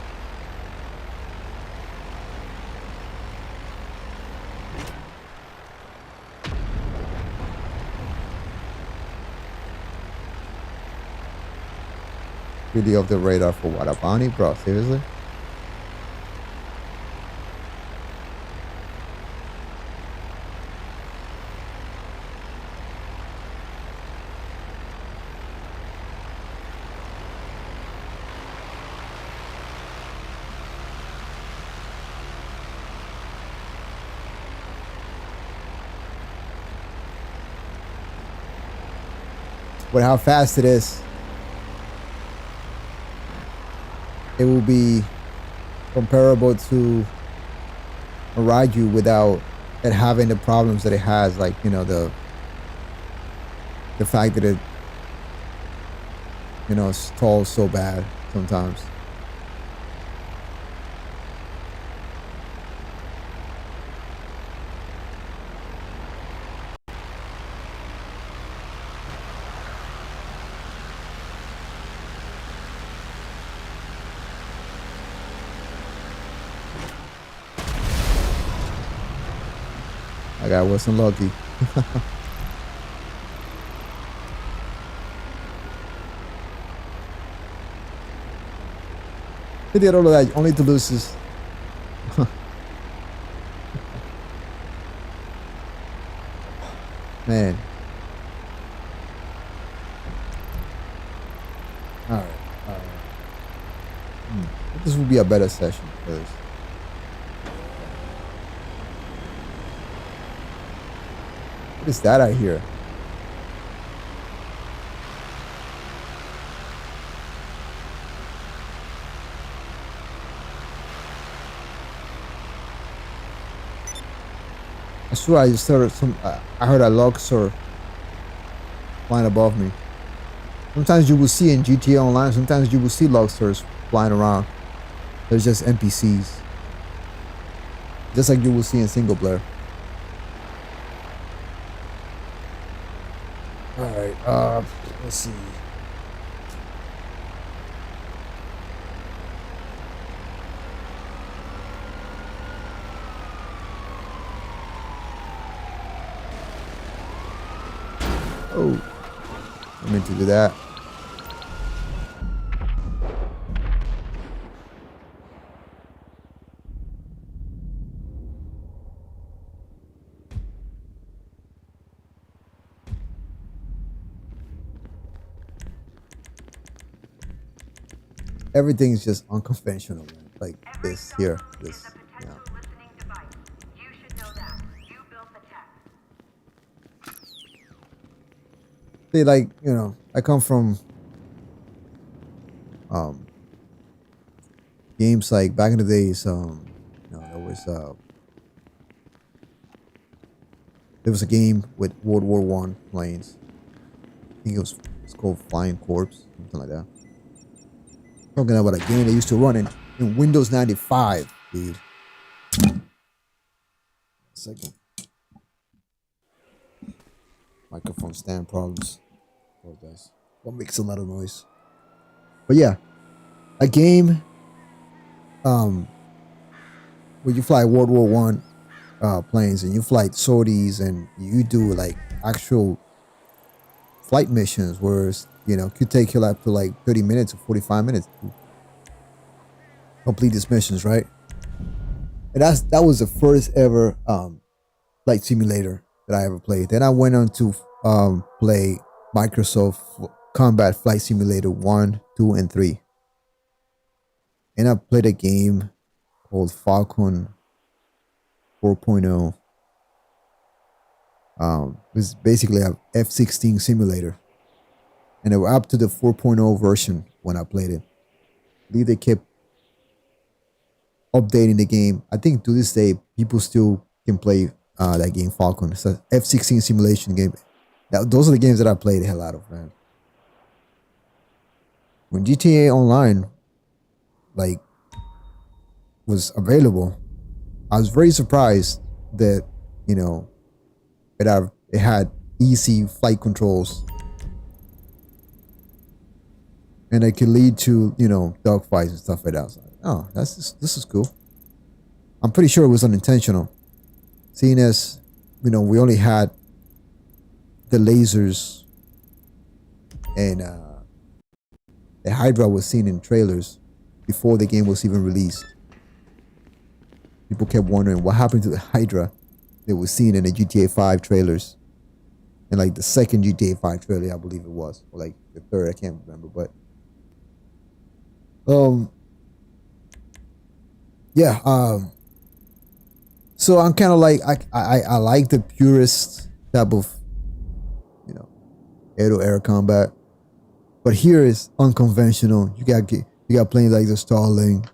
Really off the radar for what, a bounty, bro? Seriously? But how fast it is, it will be comparable to a Raiju without it having the problems that it has, like, you know, the fact that it, you know, stalls so bad sometimes. I wasn't lucky. He did all of that only to lose his... Man. Alright. This will be a better session because what is that I hear? I swear I just heard I heard a lobster flying above me. Sometimes you will see in GTA Online, sometimes you will see lobsters flying around. They're just NPCs. Just like you will see in single player. Alright, let's see. Oh, I meant to do that. Everything's just unconventional, man. Like this here, this, you know. They like, you know, I come from games like back in the days, you know, there was a game with World War One planes. I think it's called Flying Corps, something like that. Talking about a game they used to run in Windows 95, dude. Second. Microphone stand problems. Apologize. What makes a lot of noise? But yeah, a game where you fly World War One planes and you fly sorties and you do like actual flight missions, whereas you know could take you up to like 30 minutes or 45 minutes to complete these missions, right? And that was the first ever flight simulator that I ever played. Then I went on to play Microsoft Combat Flight Simulator 1, 2, and 3. And I played a game called Falcon 4.0. It was basically a F-16 simulator. And they were up to the 4.0 version when I played it. I believe they kept updating the game. I think to this day, people still can play that game, Falcon. It's a F-16 simulation game. Those are the games that I played the hell out of, man. When GTA Online, like, was available, I was very surprised that, you know, it had easy flight controls. And it could lead to, you know, dogfights and stuff like that. I was like, oh, this is cool. I'm pretty sure it was unintentional. Seeing as, you know, we only had the lasers and the Hydra was seen in trailers before the game was even released. People kept wondering what happened to the Hydra that was seen in the GTA 5 trailers. And like the second GTA 5 trailer, I believe it was. Or like the third, I can't remember. But yeah, so I'm kind of like I like the purest type of, you know, air-to-air combat, but here is unconventional. You got planes like the Starling.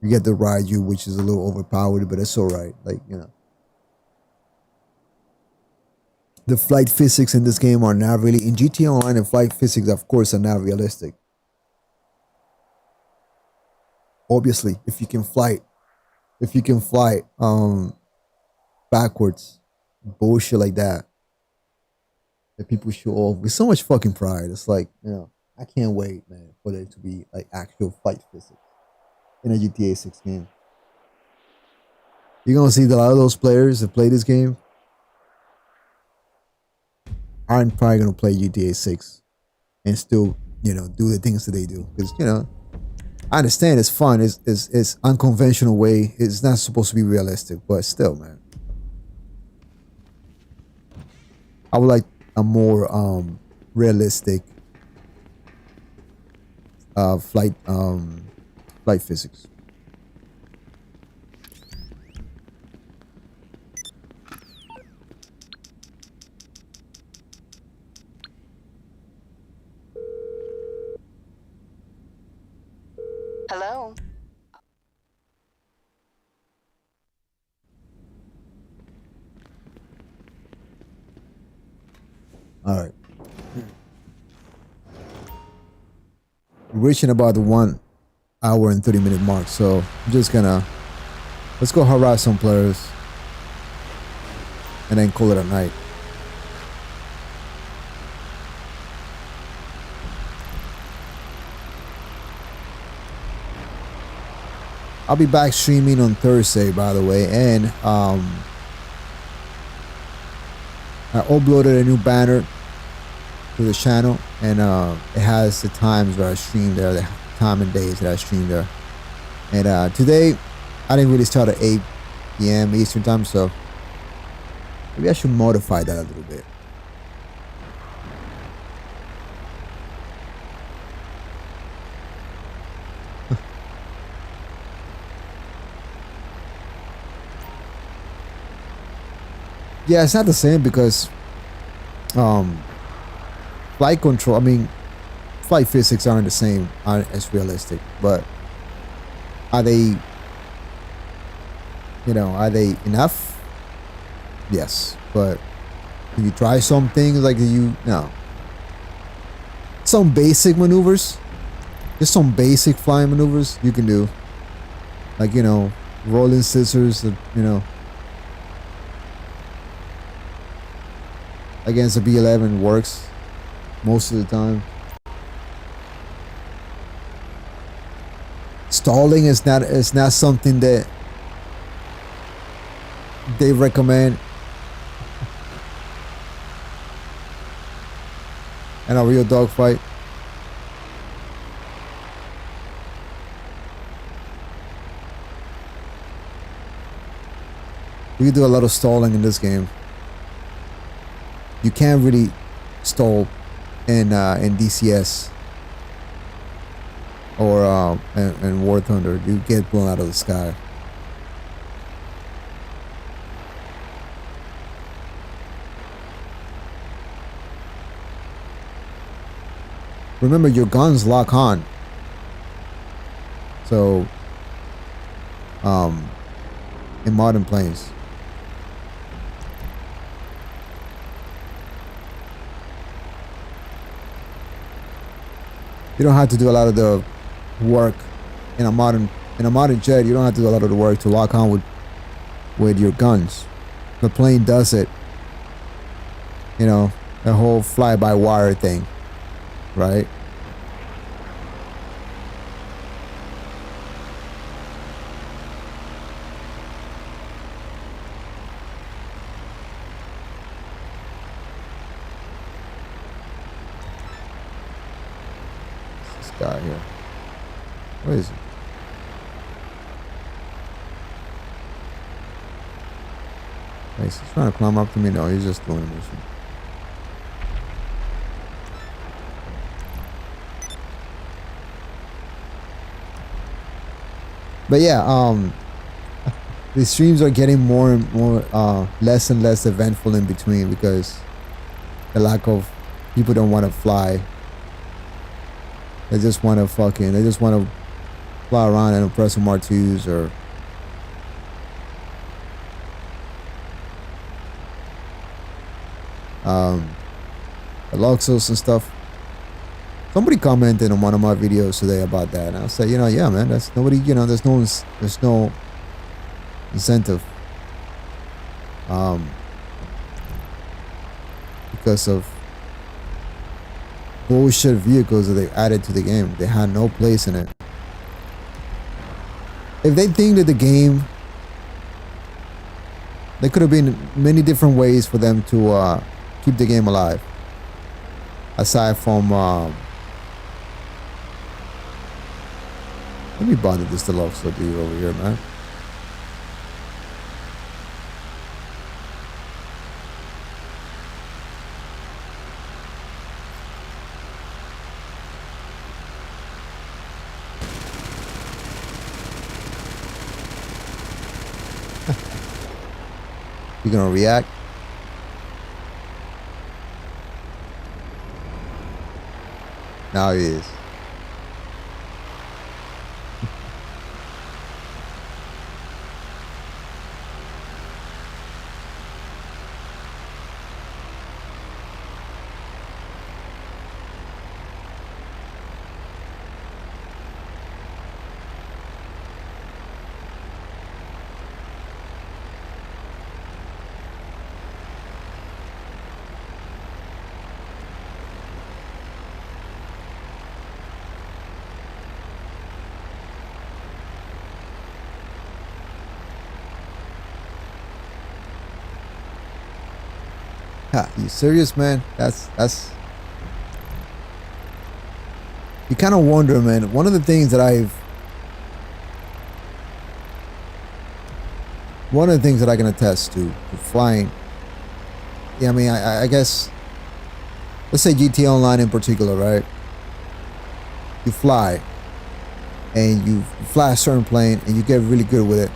You get the Ryu, which is a little overpowered, but it's all right. Like, you know, the flight physics in this game are not really in GTA Online. And flight physics, of course, are not realistic. Obviously, if you can fly backwards, bullshit like that people show off with so much fucking pride. It's like, you know, I can't wait, man, for there to be like actual flight physics in a GTA 6 game. You're gonna see that a lot of those players that play this game aren't probably gonna play GTA 6 and still, you know, do the things that they do. Because, you know, I understand it's fun, it's unconventional way. It's not supposed to be realistic, but still, man. I would like a more realistic flight physics. Hello? All right. We're reaching about the 1 hour and 30-minute mark, so I'm just gonna let's go harass some players and then call it a night. I'll be back streaming on Thursday, by the way, and I uploaded a new banner to the channel, and it has the times where I stream there, the time and days that I stream there. And today, I didn't really start at 8 p.m. Eastern time, so maybe I should modify that a little bit. Yeah, it's not the same because flight control, I mean, flight physics aren't the same, aren't as realistic, but are they, are they enough? Yes, but can you try some things like no. Some basic maneuvers, just some basic flying maneuvers you can do. Like, rolling scissors, against a B-11 works most of the time. Stalling is not something that they recommend. And a real dogfight. You do a lot of stalling in this game. You can't really stall in DCS or in War Thunder. You get blown out of the sky. Remember, your guns lock on. So, in modern planes. You don't have to do a lot of the work in a modern jet. You don't have to do a lot of the work to lock on with your guns. The plane does it. The whole fly-by-wire thing, right? Guy here. Where is he? He's trying to climb up to me. No, he's just doing a mission. But yeah, the streams are getting more and more, less and less eventful in between because the lack of people don't want to fly. They just want to fly around and press some R2s or Luxos and stuff. Somebody commented on one of my videos today about that, and I said, yeah, man, that's nobody, there's no incentive, because of bullshit vehicles that they added to the game. They had no place in it. If they think that the game, there could have been many different ways for them to keep the game alive, aside from let me bother this Deluxe dude over here, man. You gonna react? Now he is. You serious, man? That's you kind of wonder, man. One of the things that I can attest to flying. Yeah, I mean, I guess let's say GTA Online in particular, right? You fly and you fly a certain plane and you get really good with it.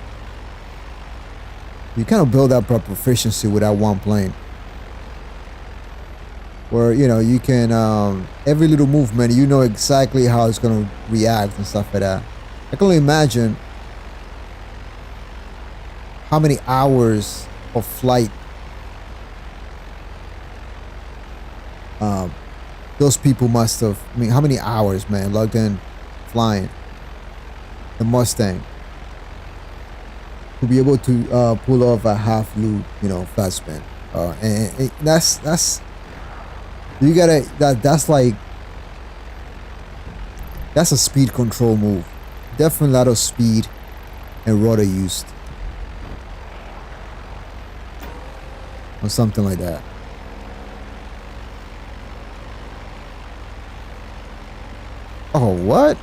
You kind of build up a proficiency with that one plane. Where, you know, you can, every little movement, you know exactly how it's going to react and stuff like that. I can only imagine how many hours of flight those people must have, I mean, how many hours, man, logged in flying the Mustang to be able to pull off a half loop, you know, flat spin. And that's you gotta, that's like, that's a speed control move. Definitely a lot of speed and rudder used. Or something like that. Oh, what?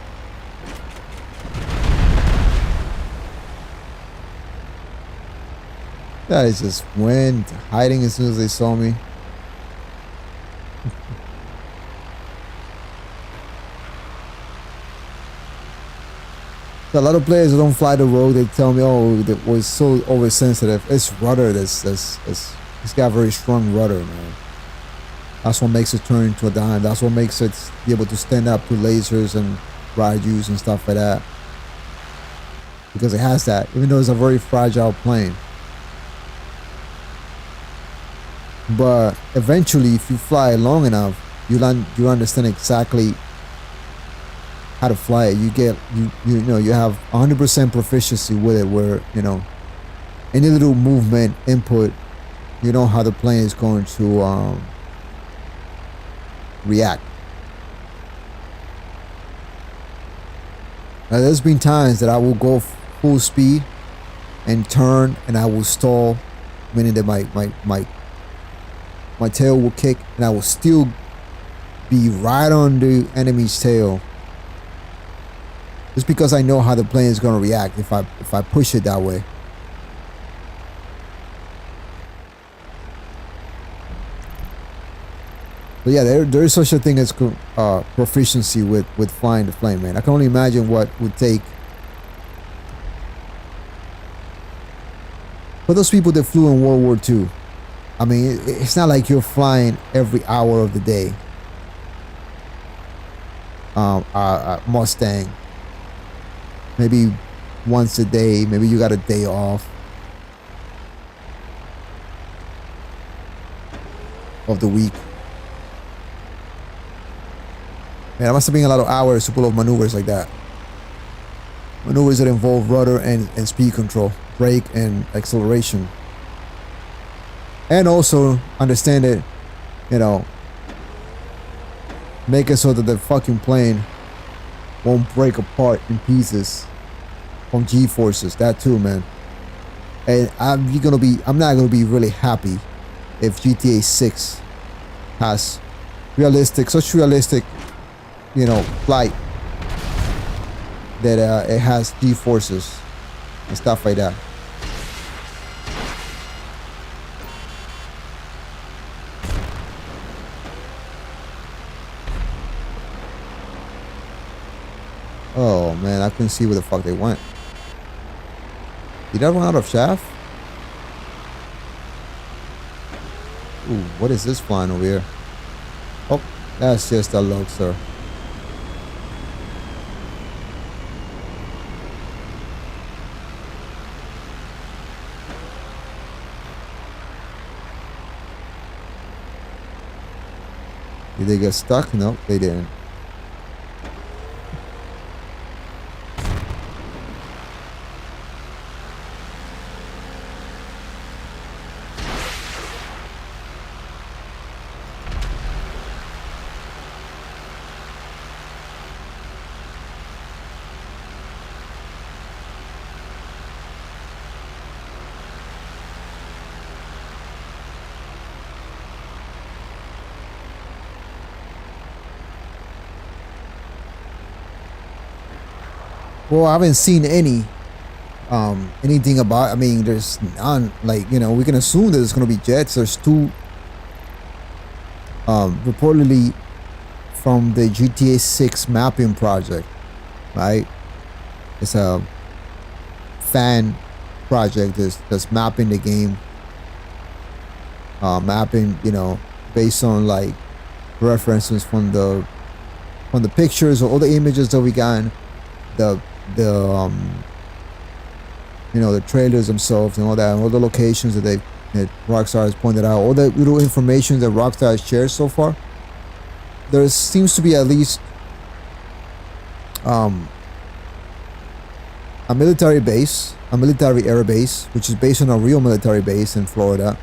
That is just went hiding as soon as they saw me. A lot of players that don't fly the road, they tell me, oh, that was so oversensitive. It's rudder. It's got very strong rudder, man. That's what makes it turn into a dime. That's what makes it be able to stand up to lasers and Raijus and stuff like that. Because it has that, even though it's a very fragile plane. But eventually, if you fly long enough, you understand exactly how to fly it. You know, you have 100% proficiency with it, where, you know, any little movement input, you know how the plane is going to react. Now, there's been times that I will go full speed and turn, and I will stall, meaning that my tail will kick, and I will still be right on the enemy's tail. Just because I know how the plane is going to react if I push it that way. But yeah, there is such a thing as proficiency with flying the plane, man. I can only imagine what it would take for those people that flew in World War II. I mean, it's not like you're flying every hour of the day. Mustang. Maybe once a day. Maybe you got a day off of the week. Man, it must have been a lot of hours to pull off maneuvers like that. Maneuvers that involve rudder and speed control, brake and acceleration. And also understand it, you know, make it so that the fucking plane won't break apart in pieces from G-forces. That too, man. And I'm not gonna be really happy if GTA 6 has such realistic, you know, flight that it has G-forces and stuff like that. Oh man, I couldn't see where the fuck they went. Did I run out of shaft? Ooh, what is this flying over here? Oh, that's just a Luxor. Did they get stuck? No, they didn't. Well, I haven't seen anything about. I mean, there's none. Like, you know, we can assume that there's gonna be jets. There's two reportedly from the GTA 6 mapping project, right? It's a fan project that's mapping the game, mapping, you know, based on like references from the pictures or all the images that we got, the you know, the trailers themselves and all that, and all the locations that Rockstar has pointed out, all the little information that Rockstar has shared so far. There seems to be at least a military base, a military air base, which is based on a real military base in Florida,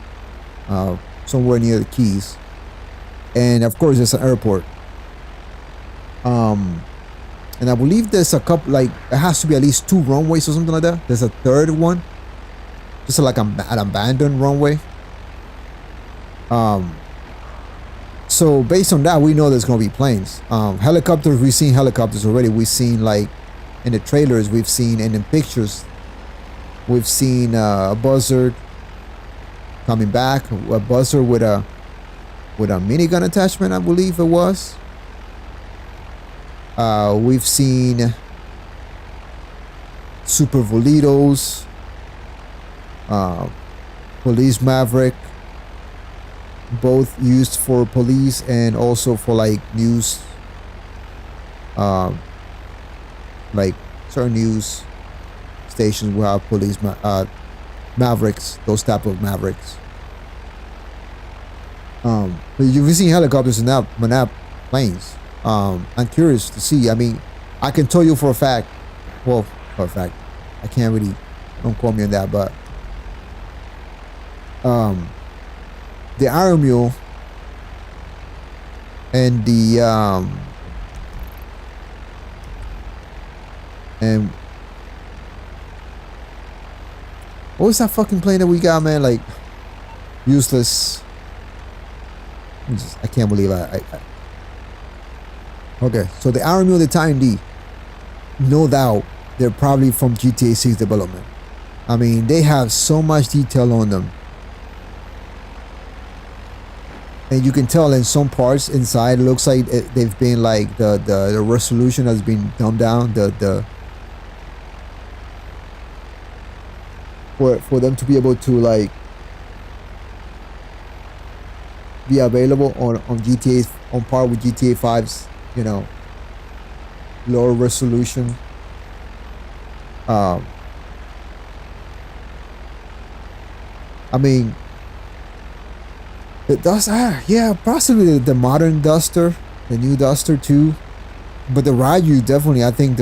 somewhere near the Keys, and of course there's an airport. And I believe there's a couple, like, it has to be at least 2 runways or something like that. There's a third one, just like an abandoned runway. So based on that, we know there's gonna be planes. Helicopters, we've seen helicopters already. We've seen, like, in the trailers, we've seen, and in pictures, we've seen a buzzard coming back, a buzzard with a minigun attachment, I believe it was. We've seen Super Volitos, Police Maverick, both used for police and also for like news, like certain news stations will have police Mavericks, those type of Mavericks. But you've seen helicopters and not planes. I'm curious to see. I mean, I can tell you for a fact, well, for a fact, I can't really, don't quote me on that, but the Iron Mule and the and what was that fucking plane that we got, man? Like, useless. I can't believe I okay, so the Iron Mule, the Titan D, no doubt they're probably from GTA 6 development. I mean, they have so much detail on them, and you can tell in some parts inside it looks like they've been like the resolution has been dumbed down, for them to be able to like be available on GTA, on par with GTA 5's, you know, lower resolution. I mean, it does, yeah, possibly the modern Duster, the new Duster too, but the Raju, definitely, I think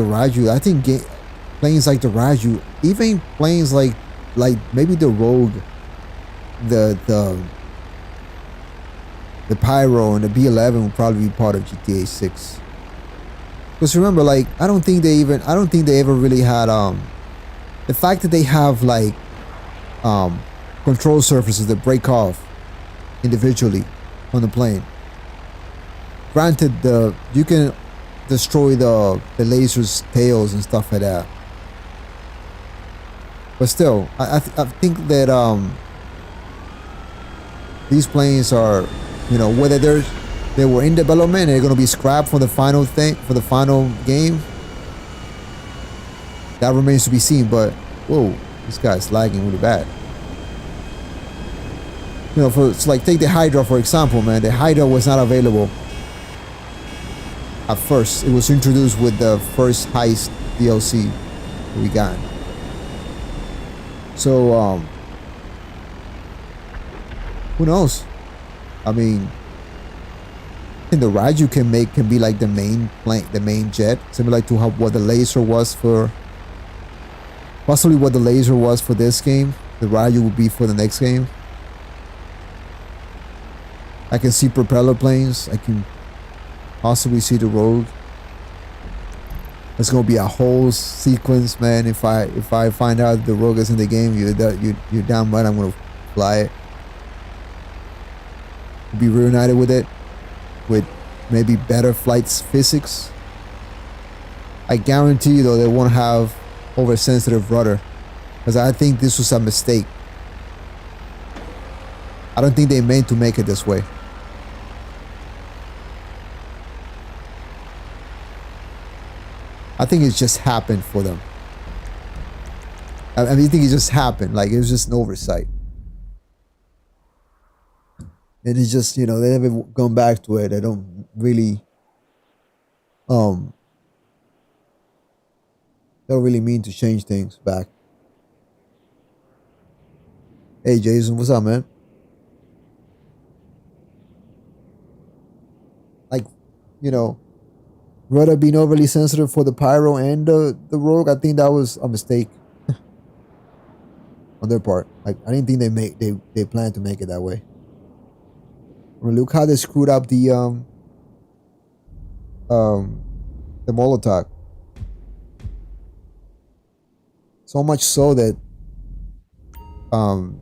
planes like the Raju, even planes like maybe the Rogue, the Pyro and the B11 will probably be part of GTA 6. Because remember, like, I don't think they ever really had the fact that they have like control surfaces that break off individually on the plane. Granted, you can destroy the lasers' tails and stuff like that, but still, I think that these planes are, you know, whether they were in development and they're gonna be scrapped for the final game, that remains to be seen. But whoa, this guy's lagging really bad. You know, for it's like take the Hydra for example, man. The Hydra was not available at first. It was introduced with the first heist DLC we got. So who knows? I mean, the ride you can make can be like the main plane, the main jet, similar to how what the laser was for, possibly what the laser was for this game. The ride you will be for the next game. I can see propeller planes. I can possibly see the road. There's gonna be a whole sequence, man. If I find out the rogue is in the game, you're damn right I'm gonna fly it. Be reunited with it, with maybe better flights physics. I guarantee you though they won't have oversensitive rudder, because I think this was a mistake. I don't think they meant to make it this way. I think it just happened for them. I mean, I think it just happened. Like, it was just an oversight. And it's just, you know, they haven't gone back to it. They don't really, they don't really mean to change things back. Hey, Jason, what's up, man? Like, you know, rudder being overly sensitive for the pyro and the rogue, I think that was a mistake on their part. Like, I didn't think they planned to make it that way. I mean, look how they screwed up the Molotov. So much so that the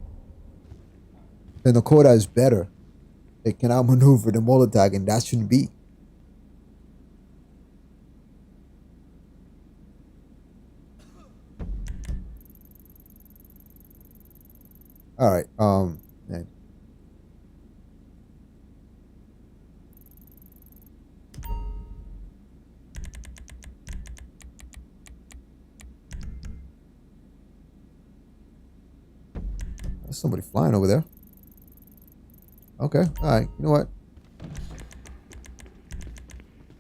Nakoda is better. They can outmaneuver the Molotov, and that shouldn't be. All right, man. There's somebody flying over there. Okay, all right. You know what?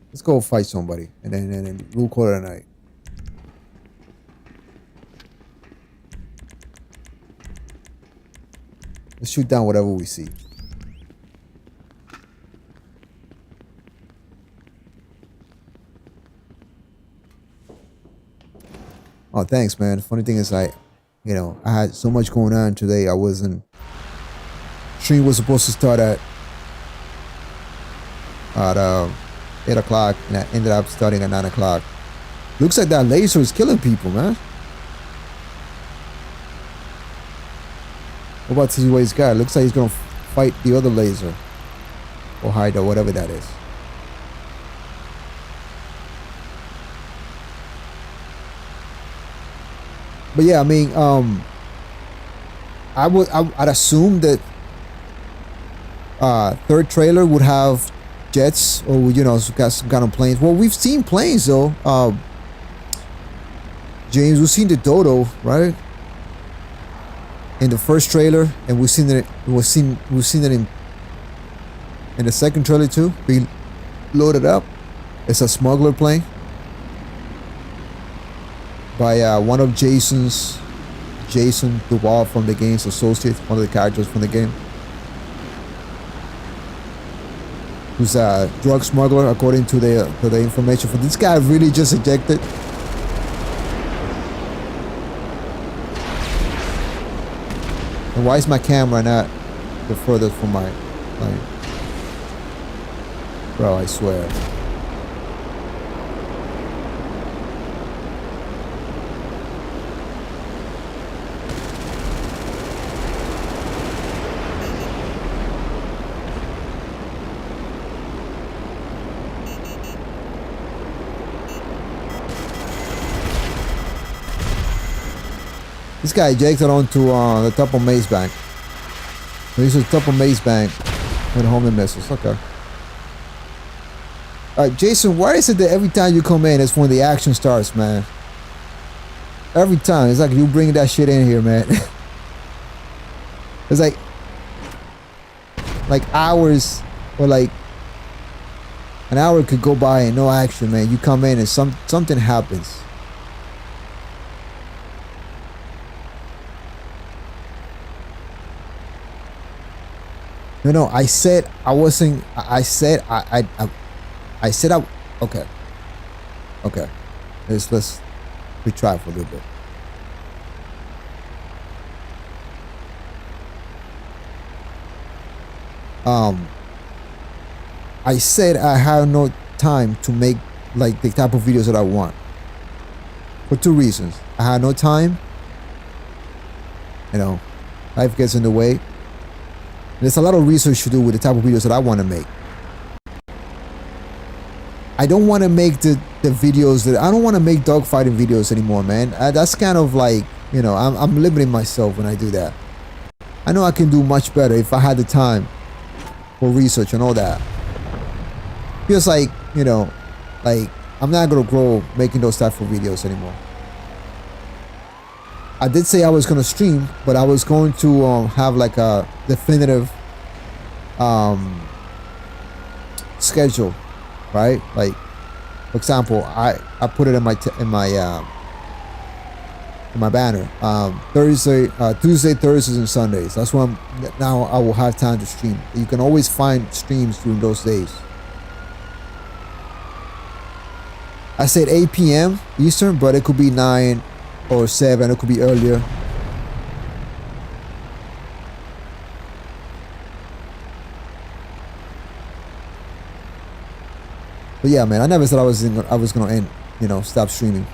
Let's go fight somebody, and then we'll call it a night. Let's shoot down whatever we see. Oh, thanks, man. The funny thing is, I had so much going on today. I wasn't. Stream was supposed to start at 8 o'clock, and I ended up starting at 9 o'clock. Looks like that laser is killing people, man. What about to see what he's got? Looks like he's gonna fight the other laser, or hide, or whatever that is. But yeah, I mean, I'd assume that third trailer would have jets, or got some kind of planes. Well, we've seen planes though. James, we've seen the Dodo, right? In the first trailer, and we've seen it in the second trailer too, being loaded up. It's a smuggler plane by one of Jason Duval from the game's associate, one of the characters from the game, who's a drug smuggler according to the information. For this guy, really just ejected. And why is my camera not the furthest from my plane? Bro, I swear. This guy ejected onto the top of Maze Bank. This is the top of Maze Bank with homing missiles. Okay. Alright, Jason, why is it that every time you come in, it's when the action starts, man? Every time. It's like you bring that shit in here, man. It's like like hours or like an hour could go by and no action, man. You come in and something happens. No, I said I wasn't. I said I said I. Okay. Okay. Let's retry for a little bit. I said I have no time to make like the type of videos that I want. For two reasons. I had no time. You know, life gets in the way. There's a lot of research to do with the type of videos that I want to make. I don't want to make the videos that I don't want to make dogfighting videos anymore, man. That's kind of like, you know, I'm limiting myself when I do that. I know I can do much better if I had the time for research and all that. Feels like, you know, like I'm not gonna grow making those type of videos anymore. I did say I was gonna stream, but I was going to have like a definitive schedule, right? Like, for example, I put it in my banner. Tuesday, Thursdays, and Sundays. That's when now I will have time to stream. You can always find streams during those days. I said 8 p.m. Eastern, but it could be 9 or 7. It could be earlier. But yeah, man, I never said I was gonna end, you know, stop streaming.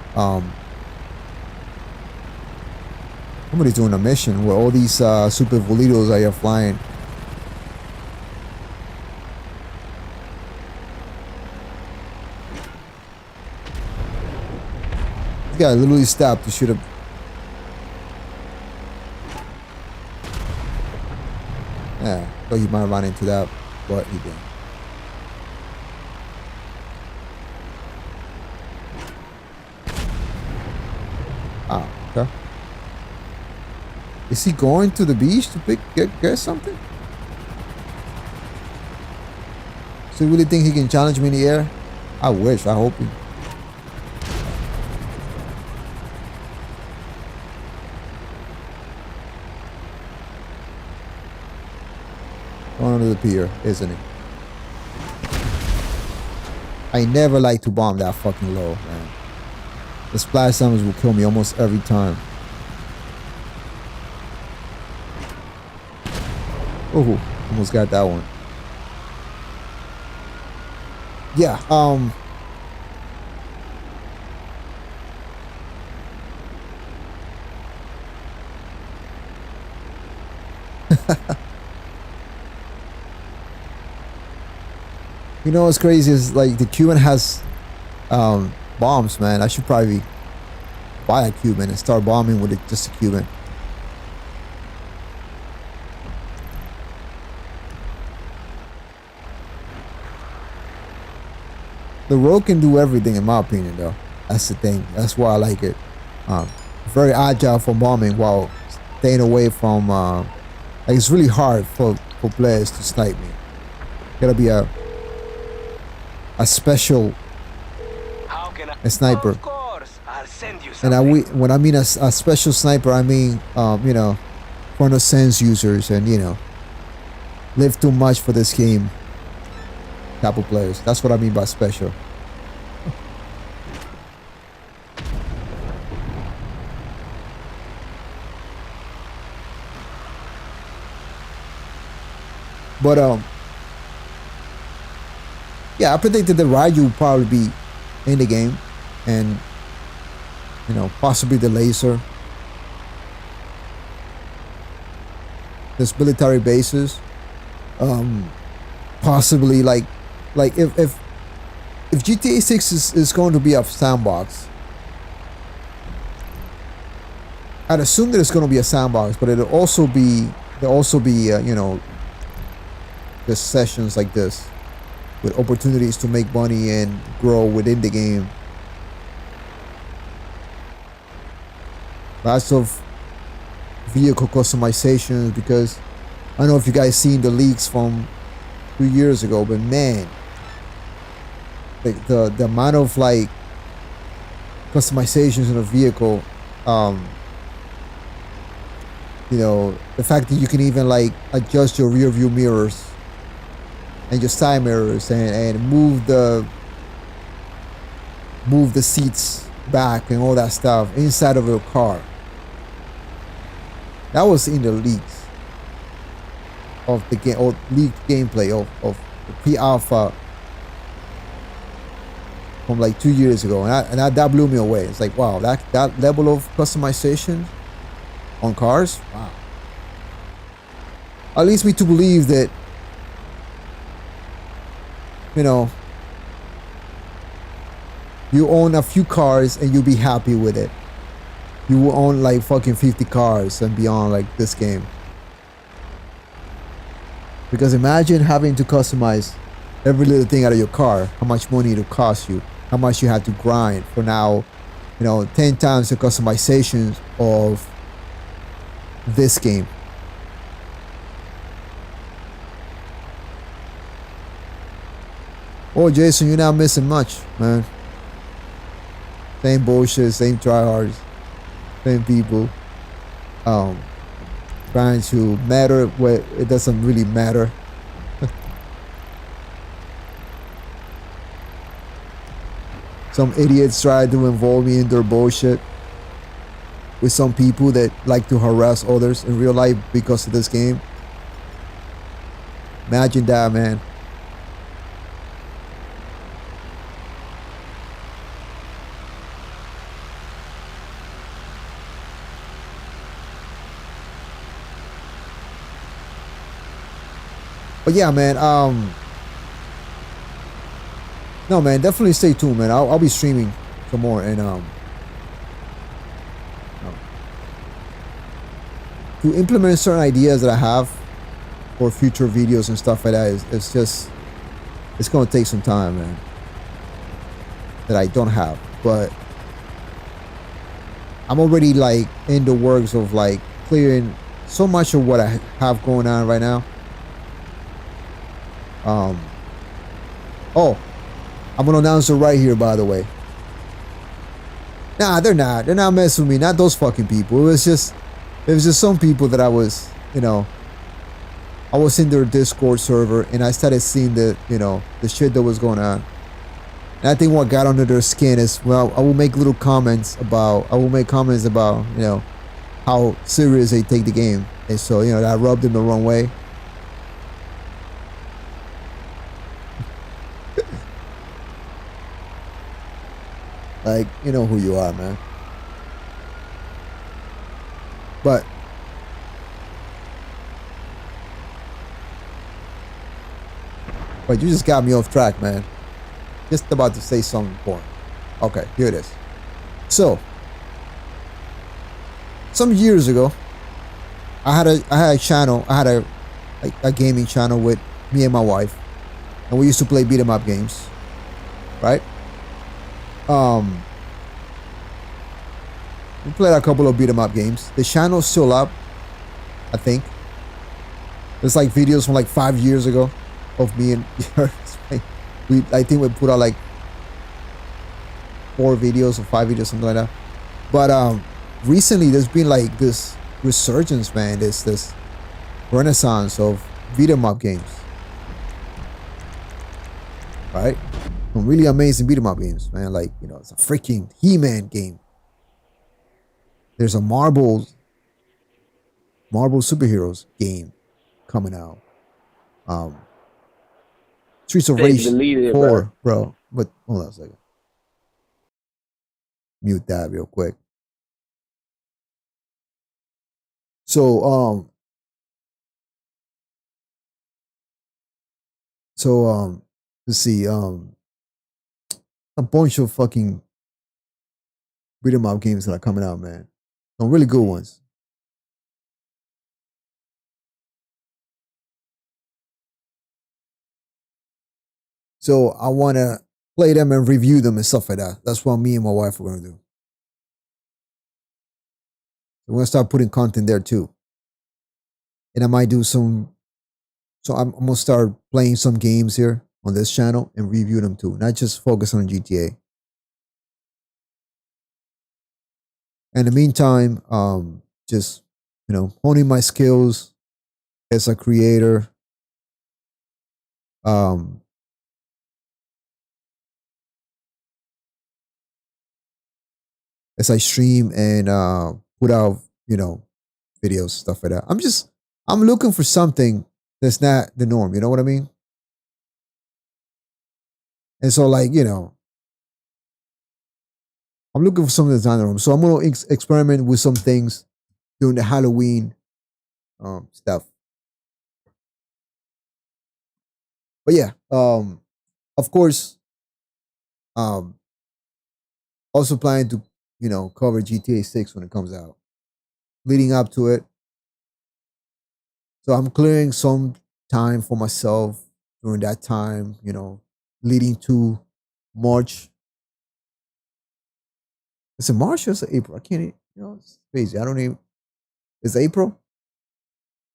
Somebody's doing a mission where all these super volitos are flying. This guy literally stopped to shoot a. Yeah, thought he might run into that, but he didn't. Ah, okay. Is he going to the beach to get something? So you really think he can challenge me in the air? I wish. I hope he. Going under the pier, isn't he? I never like to bomb that fucking low, man. The splash damage will kill me almost every time. Oh, almost got that one. Yeah, you know what's crazy is like the Cuban has bombs, man. I should probably buy a Cuban and start bombing with just a Cuban. The Rogue can do everything, in my opinion, though. That's the thing. That's why I like it. Very agile for bombing while staying away from. Like it's really hard for players to snipe me. Gotta be a special sniper. Of course, I'll send you something. And when I mean a special sniper, I mean you know, front of sense users and you know, live too much for this game type of players. That's what I mean by special. But yeah, I predicted that Ryu would probably be in the game, and you know, possibly the laser. There's military bases, possibly like if GTA 6 is going to be a sandbox, I'd assume that it's going to be a sandbox, but there'll also be you know, the sessions like this with opportunities to make money and grow within the game. Lots of vehicle customizations, because I don't know if you guys seen the leaks from 2 years ago, but man, the amount of like customizations in a vehicle, you know, the fact that you can even like adjust your rear view mirrors and your side mirrors and move the seats back and all that stuff inside of your car. That was in the leaks of the game, or leaked gameplay of the pre-alpha from like 2 years ago, and that blew me away. It's like, wow, that level of customization on cars, wow. At least me to believe that, you know, you own a few cars and you'll be happy with it. You will own like fucking 50 cars and beyond like this game. Because imagine having to customize every little thing out of your car, how much money it'll cost you, how much you have to grind for now, you know, 10 times the customizations of this game. Oh, Jason, you're not missing much, man. Same bullshit, same tryhards, same people. Trying to matter where it doesn't really matter. Some idiots try to involve me in their bullshit with some people that like to harass others in real life because of this game. Imagine that, man. But yeah, man, no, man, definitely stay tuned, man. I'll be streaming some more, and to implement certain ideas that I have for future videos and stuff like that, it's gonna take some time, man, that I don't have, but I'm already like in the works of like clearing so much of what I have going on right now. Oh, I'm gonna announce it right here, by the way. Nah, they're not messing with me. Not those fucking people. It was just some people that I was, you know, I was in their Discord server and I started seeing the, you know, the shit that was going on. And I think what got under their skin is, well, I will make comments about, you know, how serious they take the game. And so, you know, that rubbed them the wrong way. Like, you know who you are, man. But you just got me off track, man. Just about to say something important. Okay, here it is. So, some years ago, I had a channel. I had a gaming channel with me and my wife, and we used to play beat 'em up games, right? We played a couple of beat 'em up games. The channel's still up, I think. There's like videos from like 5 years ago of me and her. I think we put out like 4 videos or 5 videos, something like that. But recently there's been like this resurgence, man. There's this renaissance of beat 'em up games, right? Some really amazing beat 'em up games, man. Like, you know, it's a freaking He-Man game. There's a Marvel superheroes game coming out. Streets of Rage 4, bro. But hold on a second. Mute that real quick. So let's see, a bunch of fucking beat 'em up games that are coming out, man. Some really good ones. So I want to play them and review them and stuff like that. That's what me and my wife are going to do. We're going to start putting content there too. and I might do some. So I'm gonna start playing some games here on this channel and review them too, not just focus on GTA. In the meantime, just honing my skills as a creator. Um, as I stream and put out, videos, stuff like that. I'm looking for something that's not the norm. You know what I mean? And so, like, I'm looking for something that's not the norm. So I'm gonna experiment with some things during the Halloween stuff. But yeah, of course, um, also planning to, cover GTA 6 when it comes out. Leading up to it, so I'm clearing some time for myself during that time, leading to March. Is it March or is it April? I can't, it's crazy. I don't even, it's April,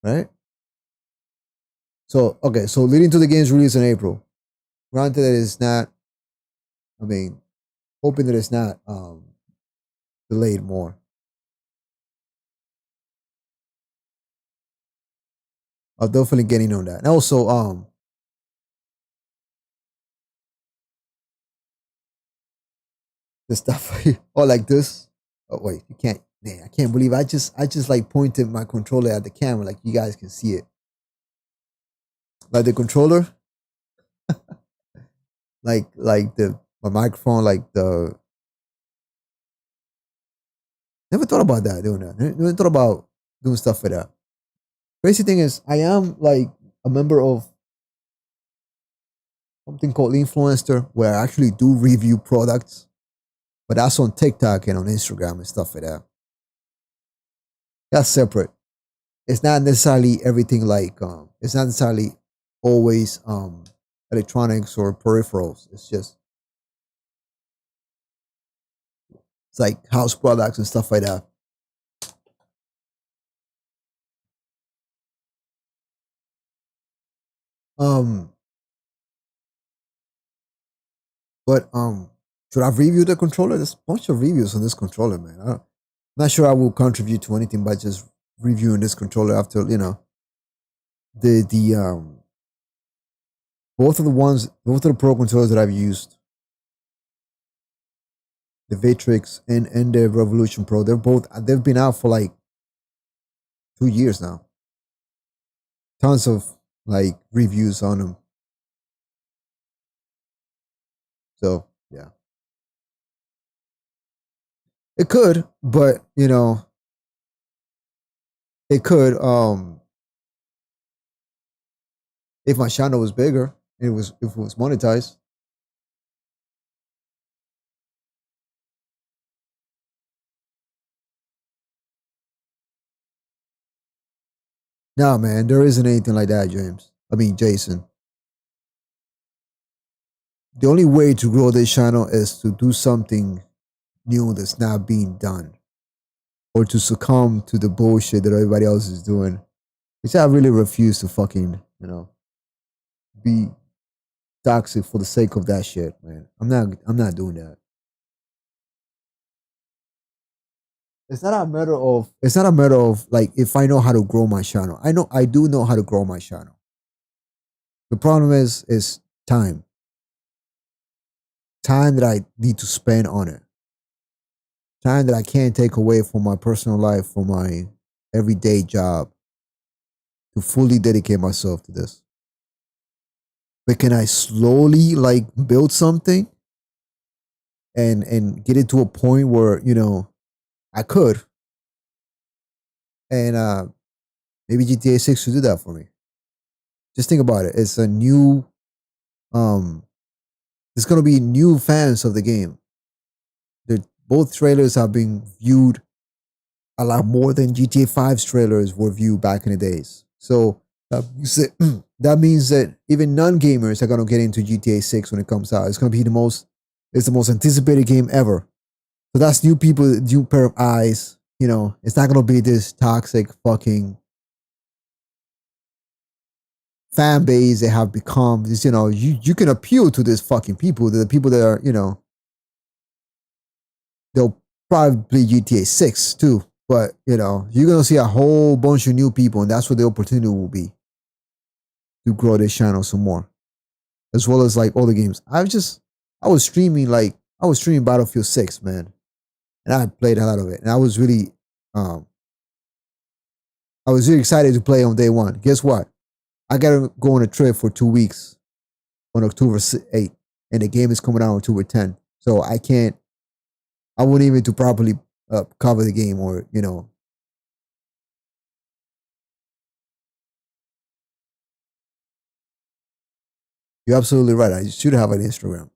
right? So, okay, so leading to the game's release in April. Granted that it's not, hoping that it's not delayed more. I'll definitely getting on that. And also, the stuff or like this. Oh wait, you can't. Man, I can't believe I just like pointed my controller at the camera, like you guys can see it. Like the controller, like my microphone, like the. Never thought about that doing that. Never thought about doing stuff like that. Crazy thing is, I am like a member of something called Influencer, where I actually do review products, but that's on TikTok and on Instagram and stuff like that. That's separate. It's not necessarily everything like it's not necessarily always electronics or peripherals. It's like house products and stuff like that. Um but should I review the controller? There's a bunch of reviews on this controller, man. I'm not sure I will contribute to anything by just reviewing this controller after, the both of the pro controllers that I've used, the Vatrix and the Revolution Pro, they've been out for like 2 years now. Tons of like reviews on them. So yeah. It could, but it could if my channel was bigger, if it was monetized. Nah, man, there isn't anything like that, Jason. The only way to grow this channel is to do something new that's not being done, or to succumb to the bullshit that everybody else is doing, which I really refuse to fucking, be toxic for the sake of that shit, man. I'm not doing that. It's not a matter of like if I know how to grow my channel. I do know how to grow my channel. The problem is time. Time that I need to spend on it. Time that I can't take away from my personal life, from my everyday job, to fully dedicate myself to this. But can I slowly like build something and get it to a point where, I could. And maybe GTA 6 should do that for me. Just think about it. It's a new there's gonna be new fans of the game. Both trailers have been viewed a lot more than GTA 5's trailers were viewed back in the days. So that means that even non-gamers are gonna get into GTA 6 when it comes out. It's gonna be the most anticipated game ever. So that's new people, new pair of eyes. It's not gonna be this toxic fucking fan base they have become. Is, you know, you can appeal to these fucking people, the people that are, you know, they'll probably play GTA 6 too. But, you know, you're going to see a whole bunch of new people, and that's what the opportunity will be to grow this channel some more, as well as like all the games. I was streaming Battlefield 6, man, and I played a lot of it, and um, I was really excited to play on day one. Guess what? I gotta go on a trip for 2 weeks on October 8th, and the game is coming out on October 10th. So I wouldn't even to properly cover the game, or, you know. You're absolutely right. I should have an Instagram.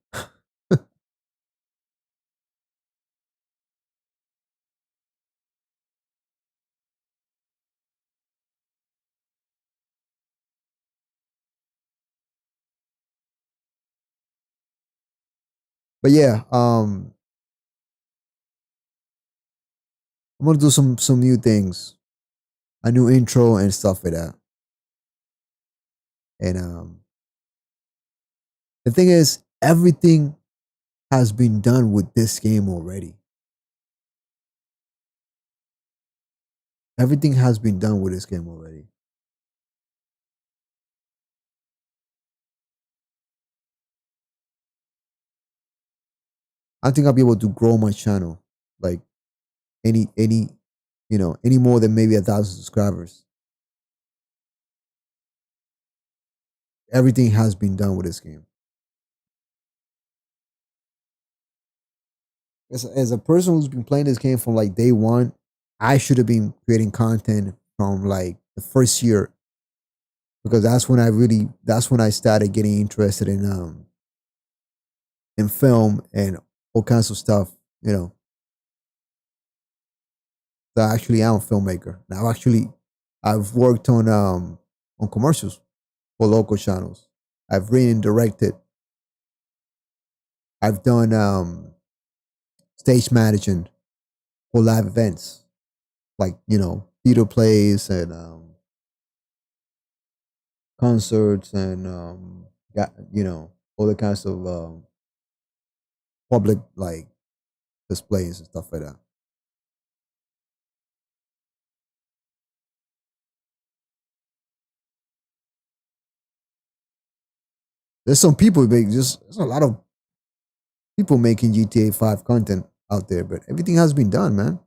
But yeah, I'm gonna do some new things, a new intro and stuff like that. And the thing is, everything has been done with this game already. Everything has been done with this game already. I think I'll be able to grow my channel like any you know, any more than maybe 1,000 subscribers. Everything has been done with this game. As a person who's been playing this game from like day one, I should have been creating content from like the first year, because that's when I started getting interested in film and all kinds of stuff, you know. So I actually am a filmmaker. Now I've worked on commercials for local channels. I've written and directed. I've done stage managing for live events, like, you know, theater plays and concerts and you know, other kinds of public like displays and stuff like that. There's some people make just there's a lot of people making GTA 5 content out there, but everything has been done, man.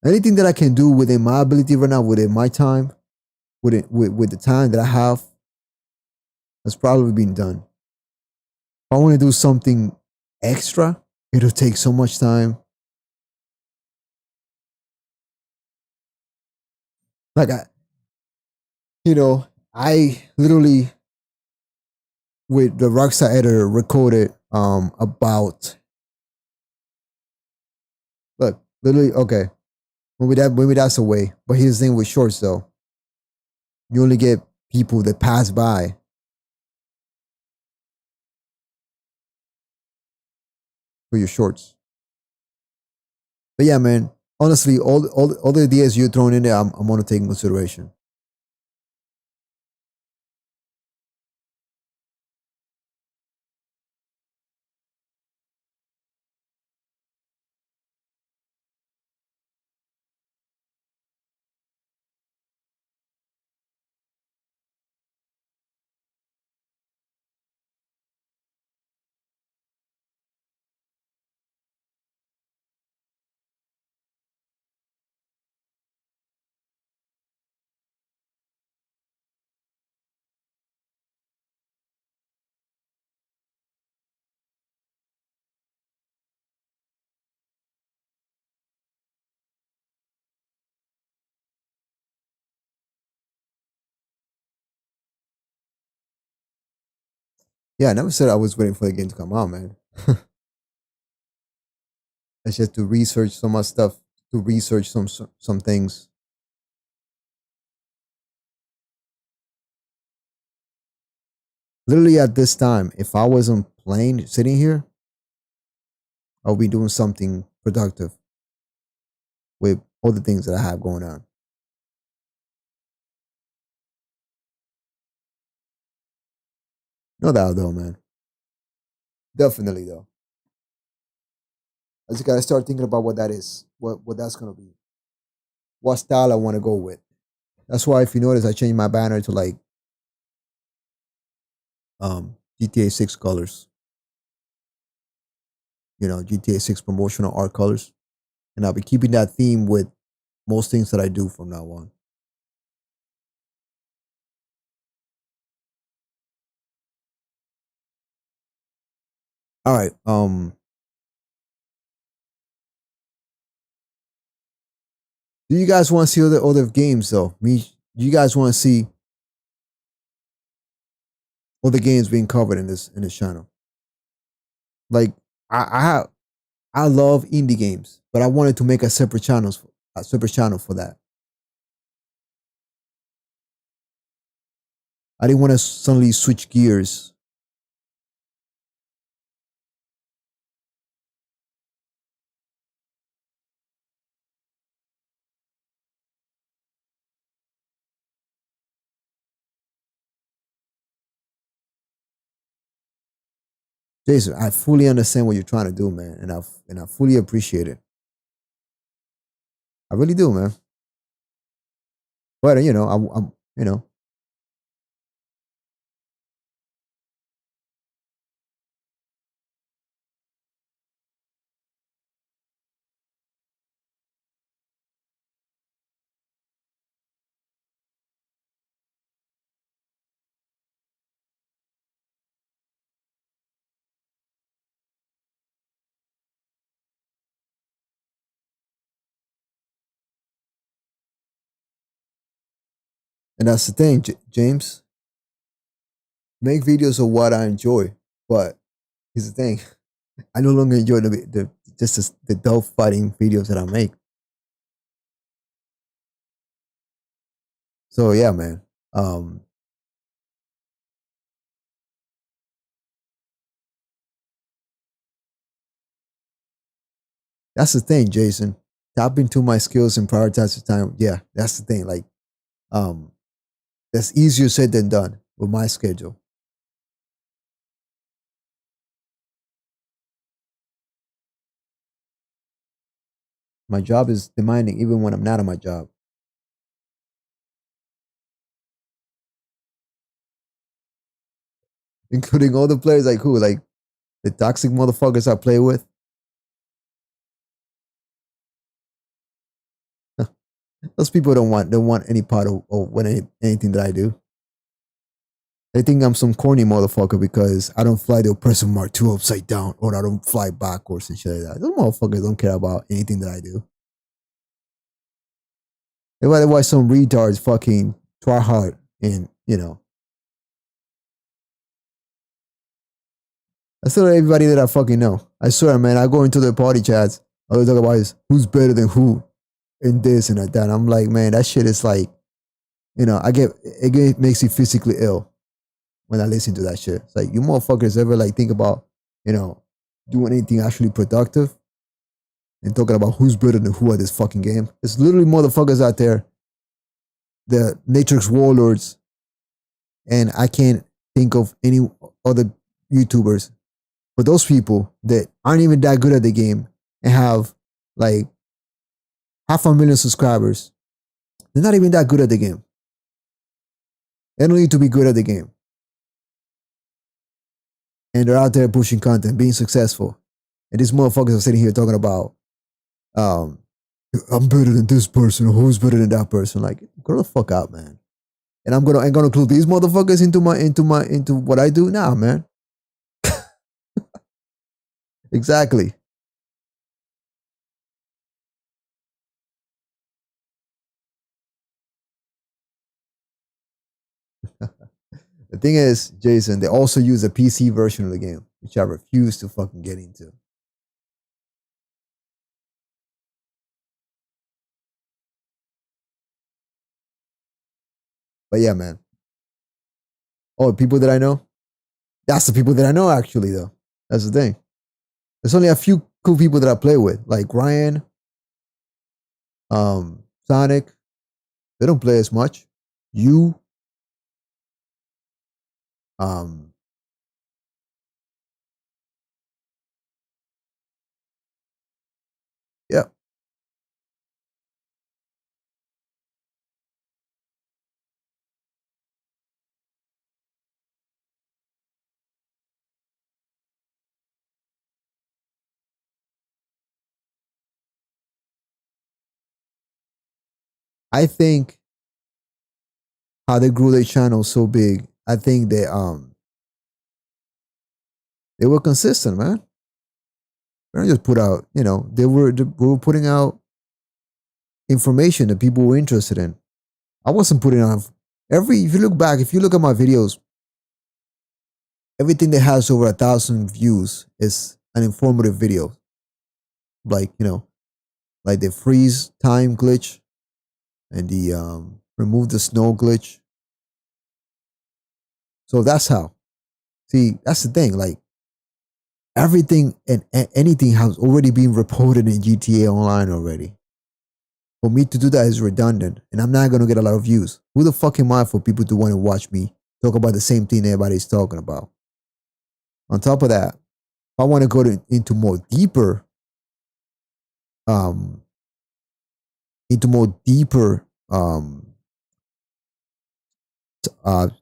Anything that I can do within my ability right now, within my time, with the time that I have, has probably been done. If I want to do something extra, it'll take so much time. Like I literally with the Rockstar editor recorded about, look, literally, okay. Maybe that's a way. But here's the thing with shorts though. You only get people that pass by. For your shorts. But yeah, man, honestly, all the ideas you're throwing in there, I'm gonna take in consideration. Yeah, I never said I was waiting for the game to come out, man. It's just to research some more stuff, to research some things. Literally at this time, if I wasn't playing, sitting here, I'll be doing something productive with all the things that I have going on. No doubt, though, man. Definitely, though. I just gotta start thinking about what that is, what that's gonna be, what style I want to go with. That's why, if you notice, I changed my banner to like GTA 6 colors. You know, GTA 6 promotional art colors, and I'll be keeping that theme with most things that I do from now on. All right. Do you guys want to see other games though? Do you guys want to see other games being covered in this channel? Like I I love indie games, but I wanted to make a separate channel for that. I didn't want to suddenly switch gears. Jason, I fully understand what you're trying to do, man, and I fully appreciate it. I really do, man. But I'm and that's the thing, James. Make videos of what I enjoy, but here's the thing: I no longer enjoy the dog fighting videos that I make. So yeah, man. Um, that's the thing, Jason. Tap into my skills and prioritize the time. Yeah, that's the thing. Like, um, that's easier said than done with my schedule. My job is demanding even when I'm not on my job. Including all the players like who? Like the toxic motherfuckers I play with. Those people don't want any part of anything that I do. They think I'm some corny motherfucker because I don't fly the oppressive Mark II upside down or I don't fly backwards and shit like that. Those motherfuckers don't care about anything that I do. They rather watch some retards fucking try hard and I still everybody that I fucking know. I swear, man, I go into their party chats. All they talk about is who's better than who and this and that. I'm like, man, that shit is like, it makes you physically ill when I listen to that shit. It's like, you motherfuckers ever like think about, doing anything actually productive and talking about who's better than who at this fucking game? There's literally motherfuckers out there, the Matrix warlords, and I can't think of any other YouTubers, but those people that aren't even that good at the game and have like 500,000 subscribers, they're not even that good at the game. They don't need to be good at the game. And they're out there pushing content, being successful. And these motherfuckers are sitting here talking about, I'm better than this person, or who's better than that person. Like, grow the fuck out, man. And I'm gonna include these motherfuckers into what I do? Nah, man. Exactly. The thing is, Jason, they also use a PC version of the game, which I refuse to fucking get into. But yeah, man. Oh, people that I know? That's the people that I know, actually, though. That's the thing. There's only a few cool people that I play with, like Ryan, Sonic, they don't play as much. You, um, yeah. I think how they grew their channel so big. I think they were consistent, man. They don't just put out, they were putting out information that people were interested in. I wasn't putting out if you look back, if you look at my videos, everything that has over 1,000 views is an informative video. Like, like the freeze time glitch and the remove the snow glitch. So that's how. See, that's the thing. Like everything and anything has already been reported in GTA Online already. For me to do that is redundant, and I'm not gonna get a lot of views. Who the fuck am I for people to want to watch me talk about the same thing everybody's talking about? On top of that, if I want to go into more deeper, um, into more deeper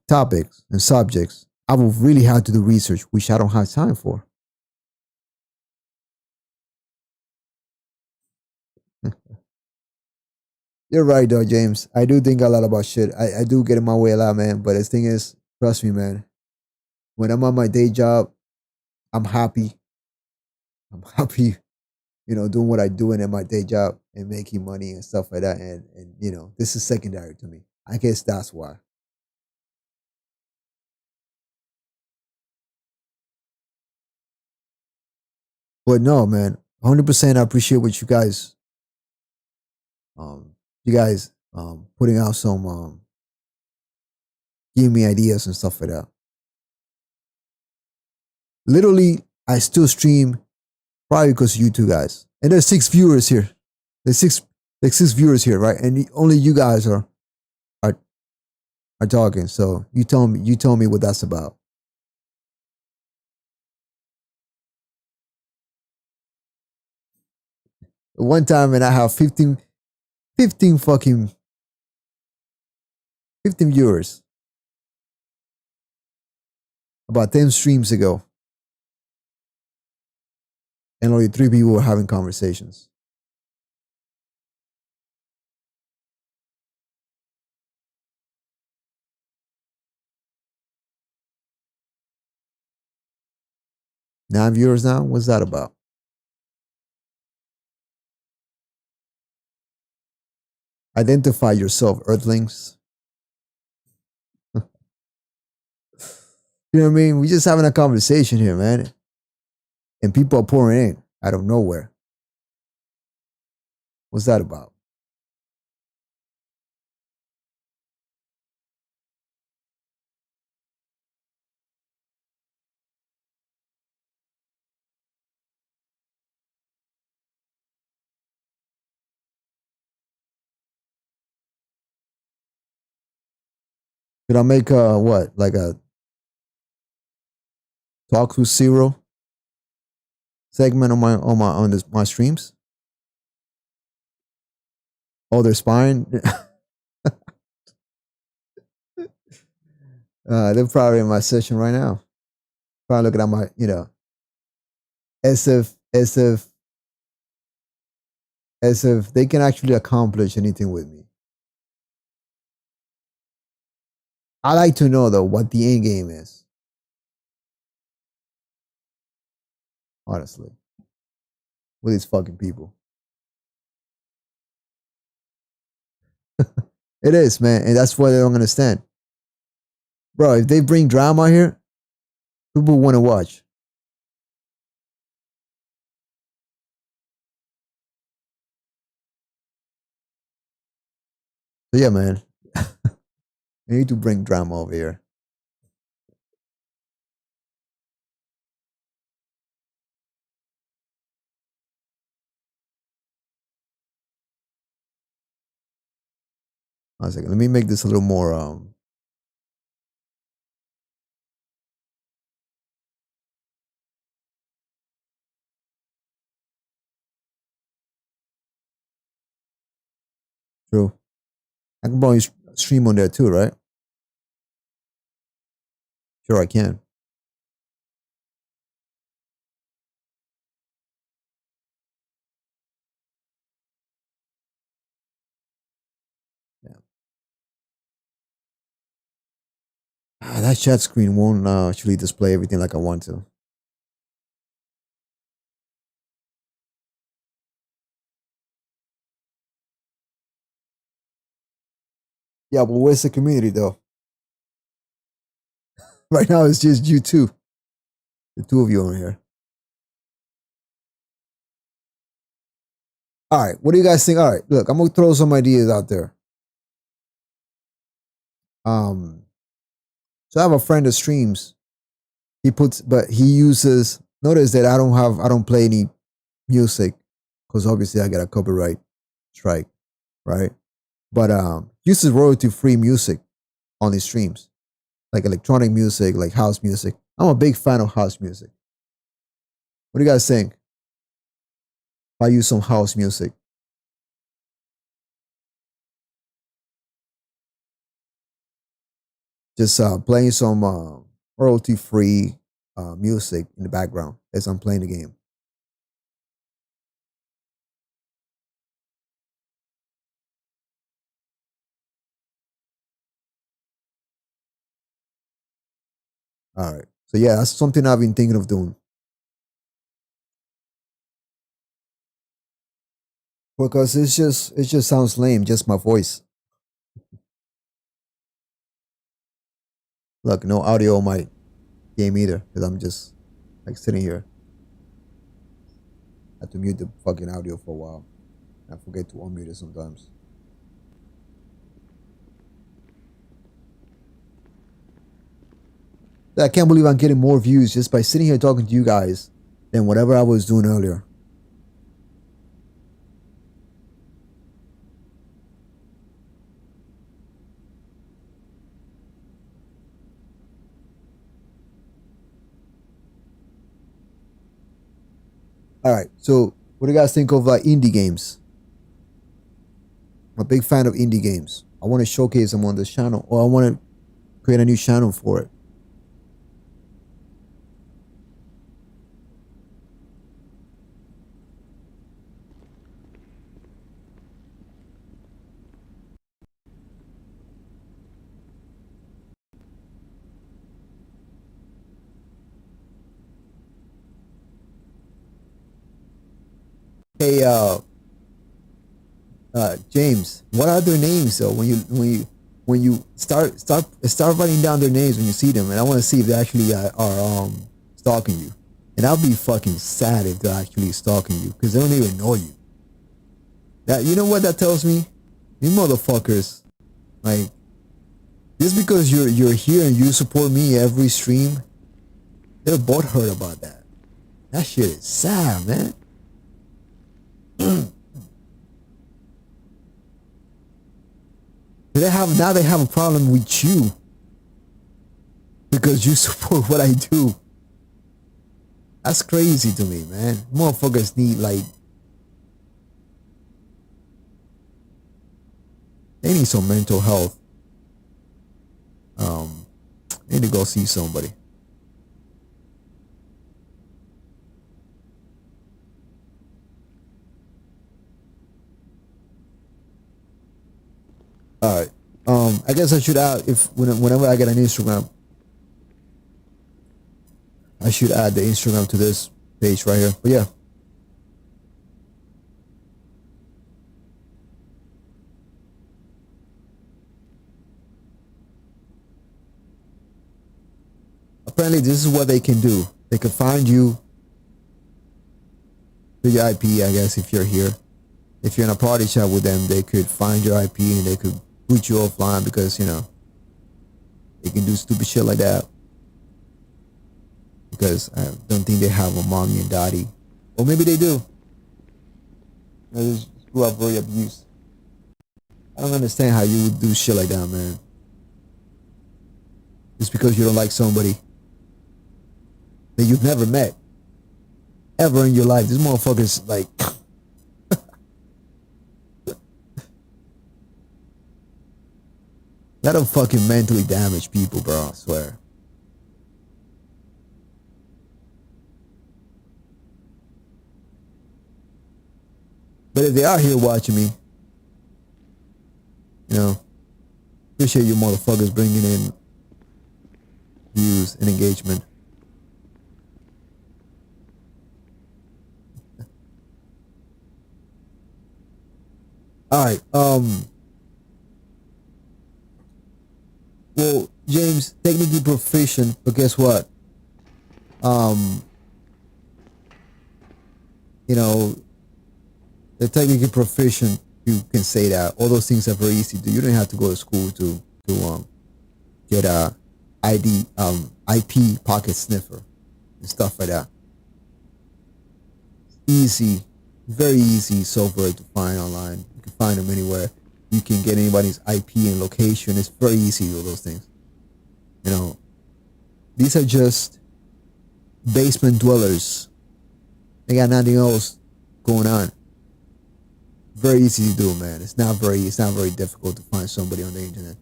topics and subjects, I will really have to do research, which I don't have time for. You're right, though, James. I do think a lot about shit. I do get in my way a lot, man. But the thing is, trust me, man. When I'm on my day job, I'm happy. I'm happy, doing what I do in my day job and making money and stuff like that. And this is secondary to me. I guess that's why. But no, man, 100%. I appreciate what you guys, putting out some, giving me ideas and stuff like that. Literally, I still stream probably because of you two guys. And there's 6 viewers here. There's six viewers here, right? And only you guys are are talking. So you tell me what that's about. One time, and I have 15 fucking 15 viewers about 10 streams ago, and only 3 people were having conversations. Nine viewers now. What's that about? Identify yourself, Earthlings. You know what I mean? We just having a conversation here, man, and people are pouring in out of nowhere. What's that about? Should I make a what? Like a talk to zero segment on my streams? Oh, they're spying. They're probably in my session right now. Probably looking at my, as if they can actually accomplish anything with me. I like to know though what the end game is. Honestly, with these fucking people, it is, man, and that's what they don't understand, bro. If they bring drama here, people want to watch. So yeah, man, you need to bring drama over here. One second. Let me make this a little more true. I can probably stream on there too, right? Sure, I can. Yeah. That chat screen won't actually display everything like I want to. Yeah, but where's the community though? Right now it's just you two. The two of you on here. All right, what do you guys think? All right, look, I'm gonna throw some ideas out there. So I have a friend that streams. He uses. Notice that I don't play any music because obviously I get a copyright strike, right? But uses royalty free music on his streams, like electronic music, like house music. I'm a big fan of house music. What do you guys think? If I use some house music, just playing some royalty free music in the background as I'm playing the game. All right. So yeah, that's something I've been thinking of doing. Because it just sounds lame, just my voice. Look, no audio on my game either, because I'm just like sitting here. I have to mute the fucking audio for a while. I forget to unmute it sometimes. I can't believe I'm getting more views just by sitting here talking to you guys than whatever I was doing earlier. All right, so what do you guys think of indie games? I'm a big fan of indie games. I want to showcase them on this channel, or I want to create a new channel for it. Hey, James, what are their names though? When you start writing down their names when you see them, and I want to see if they actually are stalking you. And I'll be fucking sad if they're actually stalking you because they don't even know you. That you know what that tells me? You motherfuckers, like just because you're here and you support me every stream, they're both hurt about that. That shit is sad, man. They have a problem with you because you support what I do. That's crazy to me, man. Motherfuckers need they need some mental health. They need to go see somebody. All right. I guess I should add whenever I get an Instagram, I should add the Instagram to this page right here. But yeah. Apparently, this is what they can do. They can find you through your IP, I guess, if you're here. If you're in a party chat with them, they could find your IP and they could boot you offline because, you know, they can do stupid shit like that. Because I don't think they have a mommy and daddy. Or maybe they do. They just grew up very abused. I don't understand how you would do shit like that, man. Just because you don't like somebody that you've never met ever in your life. This motherfucker's like that'll fucking mentally damage people, bro. I swear. But if they are here watching me, you know, appreciate you motherfuckers bringing in views and engagement. All right. Well, James, technically proficient, but guess what? You know, the technically proficient, you can say that. All those things are very easy to do. You don't have to go to school to get a IP pocket sniffer and stuff like that. Easy, very easy software to find online. You can find them anywhere. You can get anybody's IP and location. It's very easy to do those things. You know, these are just basement dwellers. They got nothing else going on. Very easy to do, man. It's not very difficult to find somebody on the internet.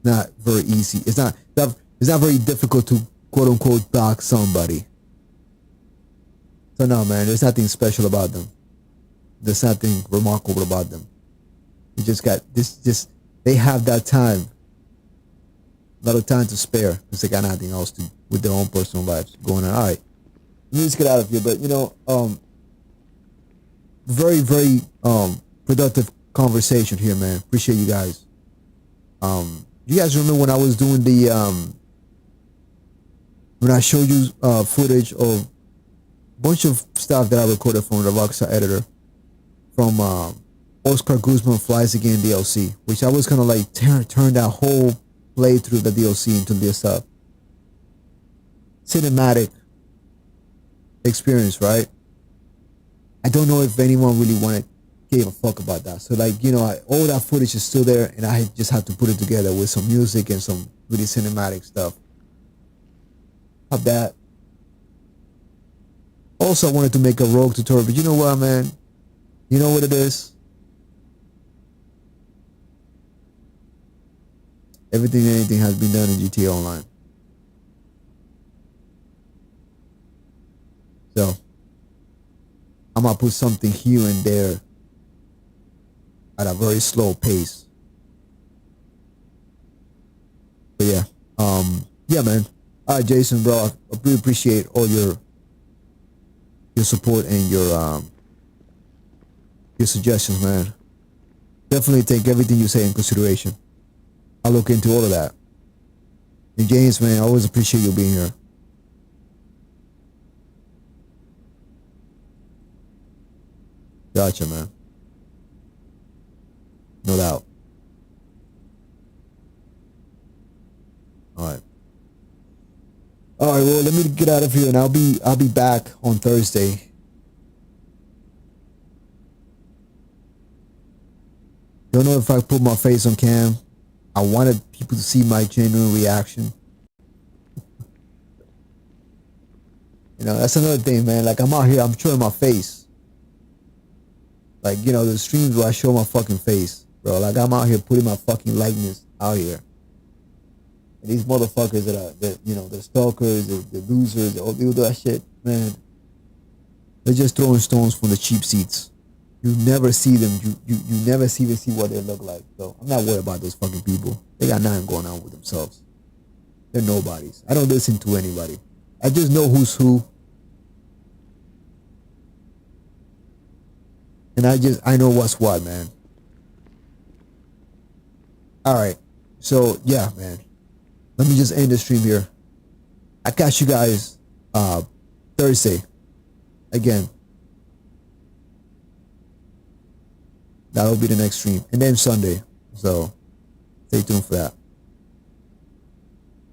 Not very easy. It's not very difficult to quote unquote dox somebody. So no, man, there's nothing special about them. There's nothing remarkable about them. You just got this. They have that time, a lot of time to spare because they got nothing else to with their own personal lives going on. All right, let me just get out of here. But you know, very productive conversation here, man. Appreciate you guys. You guys remember when I was doing the when I showed you footage of bunch of stuff that I recorded from the Rockstar editor from Oscar Guzman Flies Again DLC, which I was gonna like turn that whole playthrough the DLC into this cinematic experience, right? I don't know if anyone really gave a fuck about that. So like, you know, all that footage is still there, and I just had to put it together with some music and some really cinematic stuff. How bad. Also, I wanted to make a rogue tutorial, but you know what, man? You know what it is? Everything and anything has been done in GTA Online. So, I'm gonna put something here and there at a very slow pace. But yeah, yeah, man. All right, Jason, bro, I really appreciate all your support and your suggestions, man. Definitely take everything you say in consideration. I'll look into all of that. And James, man, I always appreciate you being here. Gotcha, man. No doubt. All right. All right. Well, let me get out of here, and I'll be back on Thursday. Don't know if I put my face on cam. I wanted people to see my genuine reaction. You know, that's another thing, man. Like, I'm out here, I'm showing my face. Like, you know, the streams where I show my fucking face, bro. Like, I'm out here putting my fucking likeness out here. And these motherfuckers that you know, the stalkers, the losers, they all do that shit, man. They're just throwing stones from the cheap seats. You never see them. You never even see what they look like. So I'm not worried about those fucking people. They got nothing going on with themselves. They're nobodies. I don't listen to anybody. I just know who's who. And I know what's what, man. Alright. So yeah, man. Let me just end the stream here. I catch you guys Thursday. Again. That'll be the next stream. And then Sunday. So stay tuned for that.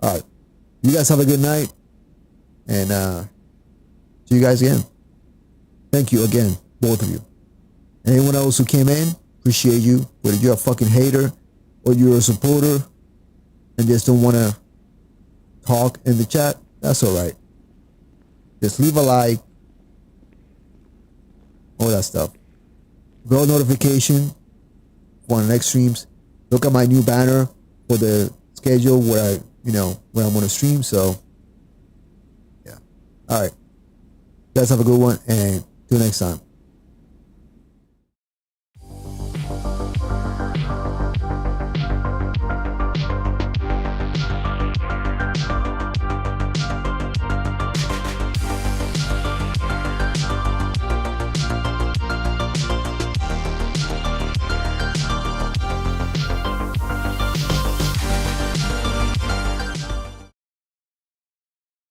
Alright. You guys have a good night. And see you guys again. Thank you again, both of you. Anyone else who came in, appreciate you. Whether you're a fucking hater or you're a supporter and just don't want to talk in the chat, that's all right. Just leave a like, all that stuff. Bell notification for the next streams. Look at my new banner for the schedule where when I'm going to stream. So yeah. All right. You guys have a good one, and till next time.